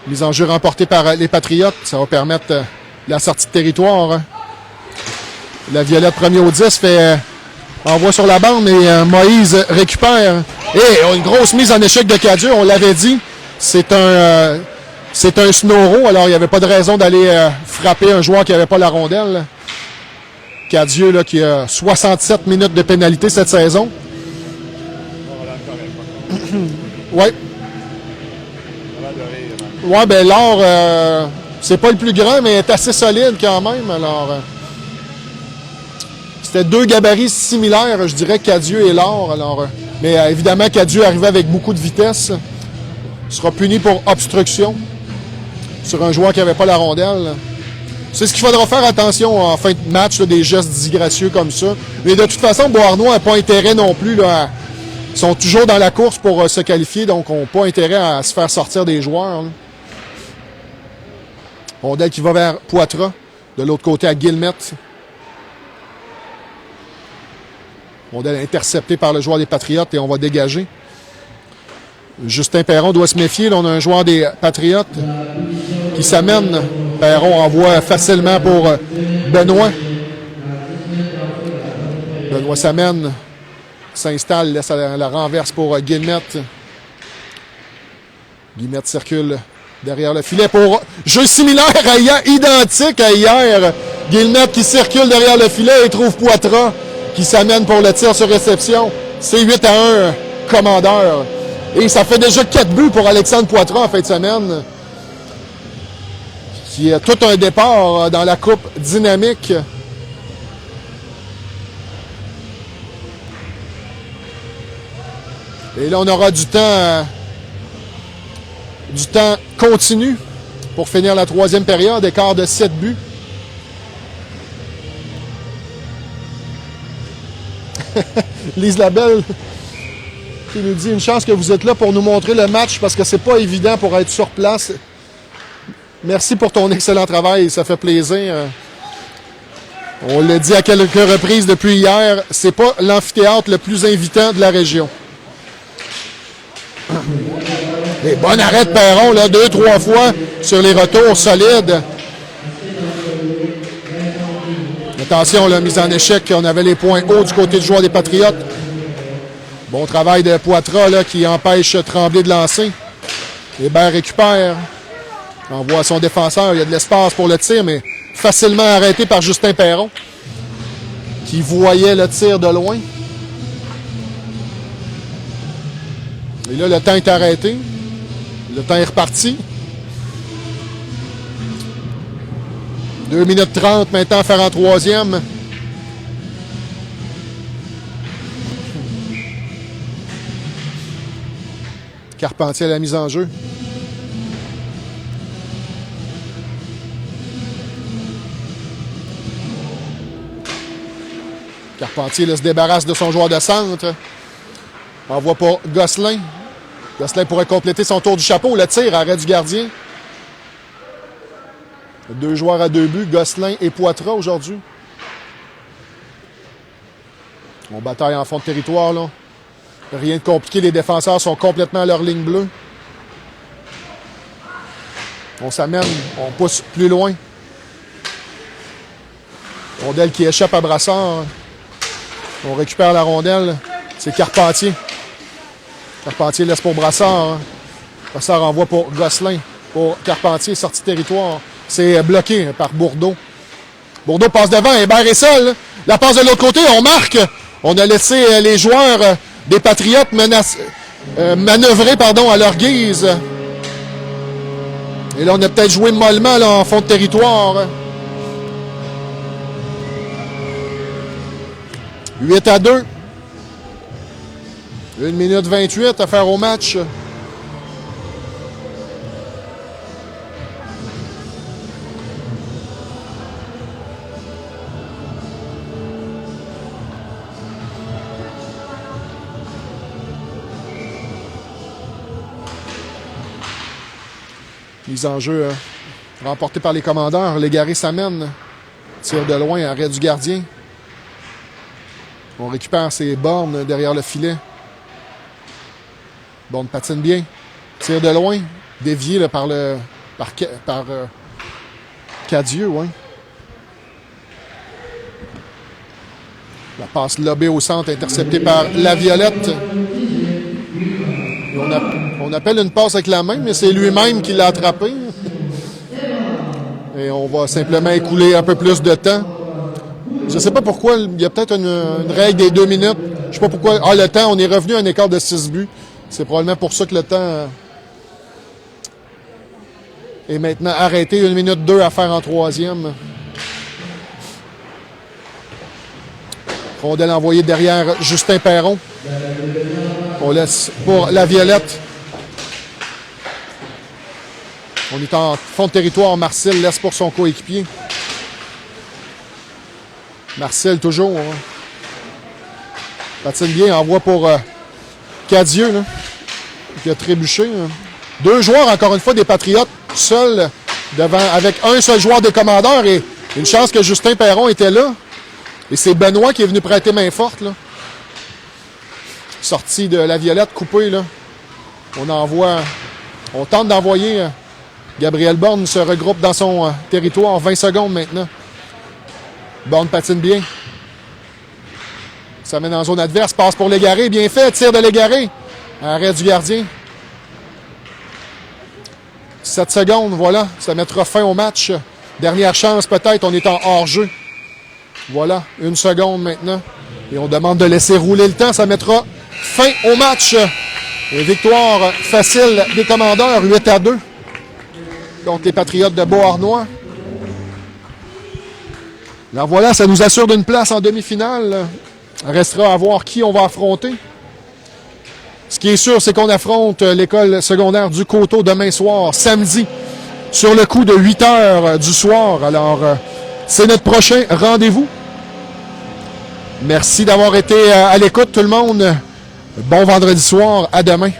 [SPEAKER 3] Mise en jeu remportée par les Patriotes. Ça va permettre la sortie de territoire. La Violette premier au 10 fait envoie sur la bande, mais Moïse récupère. Et une grosse mise en échec de Cadieux, on l'avait dit. C'est un Snoro, alors il n'y avait pas de raison d'aller frapper un joueur qui n'avait pas la rondelle. Cadieux là, qui a 67 minutes de pénalité cette saison. Oui. Ouais, ben l'or, c'est pas le plus grand, mais est assez solide quand même. Alors, c'était 2 gabarits similaires, je dirais, Cadieux et l'or. Alors, mais évidemment, Cadieux arrivait avec beaucoup de vitesse. Il sera puni pour obstruction sur un joueur qui n'avait pas la rondelle. C'est ce qu'il faudra faire attention en fin de match, là, des gestes disgracieux comme ça. Mais de toute façon, Beauharnois n'a pas intérêt non plus. Là, ils sont toujours dans la course pour se qualifier, donc ils n'ont pas intérêt à se faire sortir des joueurs. Là. Rondelle qui va vers Poitras, de l'autre côté à Guillemette. Rondelle interceptée par le joueur des Patriotes et on va dégager. Justin Perron doit se méfier. Là, on a un joueur des Patriotes qui s'amène. Perron envoie facilement pour Benoît. Benoît s'amène, s'installe, laisse la renverse pour Guillemette. Guillemette circule derrière le filet pour jeu similaire à hier, identique à hier. Guillemette qui circule derrière le filet et trouve Poitras qui s'amène pour le tir sur réception. C'est 8-1, commandeur. Et ça fait déjà 4 buts pour Alexandre Poitras en fin de semaine. Qui a tout un départ dans la coupe dynamique. Et là, on aura du temps continu pour finir la 3e période, écart de 7 buts. Lise Labelle qui nous dit une chance que vous êtes là pour nous montrer le match parce que c'est pas évident pour être sur place. Merci pour ton excellent travail, ça fait plaisir. On l'a dit à quelques reprises depuis hier, c'est pas l'amphithéâtre le plus invitant de la région. Et bon arrêt de Perron, là, 2-3 fois sur les retours solides. Attention, la mise en échec, on avait les points hauts du côté du joueur des Patriotes. Bon travail de Poitras là, qui empêche Tremblay de lancer. Hébert récupère. Envoie son défenseur, il y a de l'espace pour le tir, mais facilement arrêté par Justin Perron. qui voyait le tir de loin. Et là, le temps est arrêté. Le temps est reparti. 2 minutes 30 maintenant à faire en troisième. Carpentier à la mise en jeu. Carpentier là, se débarrasse de son joueur de centre. Envoie pour Gosselin. Gosselin pourrait compléter son tour du chapeau. Le tir, arrêt du gardien. 2 joueurs à 2 buts, Gosselin et Poitras aujourd'hui. On bataille en fond de territoire, là. Rien de compliqué, les défenseurs sont complètement à leur ligne bleue. On s'amène, on pousse plus loin. Rondelle qui échappe à Brassard. On récupère la rondelle. C'est Carpentier. Carpentier laisse pour Brassard. Brassard envoie pour Gosselin. Pour Carpentier, sortie de territoire. C'est bloqué par Bourdeau. Bourdeau passe devant, Hébert est seul. La passe de l'autre côté, on marque. On a laissé les joueurs des Patriotes manœuvrer à leur guise. Et là, on a peut-être joué mollement là, en fond de territoire. 8-2. 1 minute 28 à faire au match. Mise en jeu remportée par les commandeurs. Légaré s'amène. Tire de loin, arrêt du gardien. On récupère ses bornes derrière le filet. Borne patine bien. Tire de loin. Dévié là, par Cadieux, oui. La passe lobée au centre, interceptée par Laviolette. Et on appelle une passe avec la main, mais c'est lui-même qui l'a attrapé. Et on va simplement écouler un peu plus de temps. Je ne sais pas pourquoi, il y a peut-être une règle des 2 minutes. Je ne sais pas pourquoi. Ah, le temps, on est revenu à un écart de 6 buts. C'est probablement pour ça que le temps est maintenant arrêté. 1 minute 2 à faire en troisième. Rondelle envoyée derrière Justin Perron. On laisse pour Laviolette. On est en fond de territoire. Marcel laisse pour son coéquipier. Marcel toujours. Hein. Patine bien. Envoie pour Cadieux. Là, qui a trébuché. Hein. 2 joueurs, encore une fois, des Patriotes. Seuls devant, avec un seul joueur des commandeurs. Et une chance que Justin Perron était là. Et c'est Benoît qui est venu prêter main forte. Là. Sortie de Laviolette, coupée. Là. On tente d'envoyer. Gabriel Borne se regroupe dans son territoire. 20 secondes maintenant. Borne patine bien. Ça mène en zone adverse. Passe pour Légaré. Bien fait. Tir de Légaré. Arrêt du gardien. 7 secondes. Voilà. Ça mettra fin au match. Dernière chance peut-être. On est en hors-jeu. Voilà. 1 seconde maintenant. Et on demande de laisser rouler le temps. Ça mettra fin au match. Et victoire facile des commandeurs. 8-2. Donc les Patriotes de Beauharnois. Alors voilà, ça nous assure d'une place en demi-finale. Restera à voir qui on va affronter. Ce qui est sûr, c'est qu'on affronte l'école secondaire du Coteau demain soir, samedi, sur le coup de 8 h du soir. Alors, c'est notre prochain rendez-vous. Merci d'avoir été à l'écoute, tout le monde. Bon vendredi soir. À demain.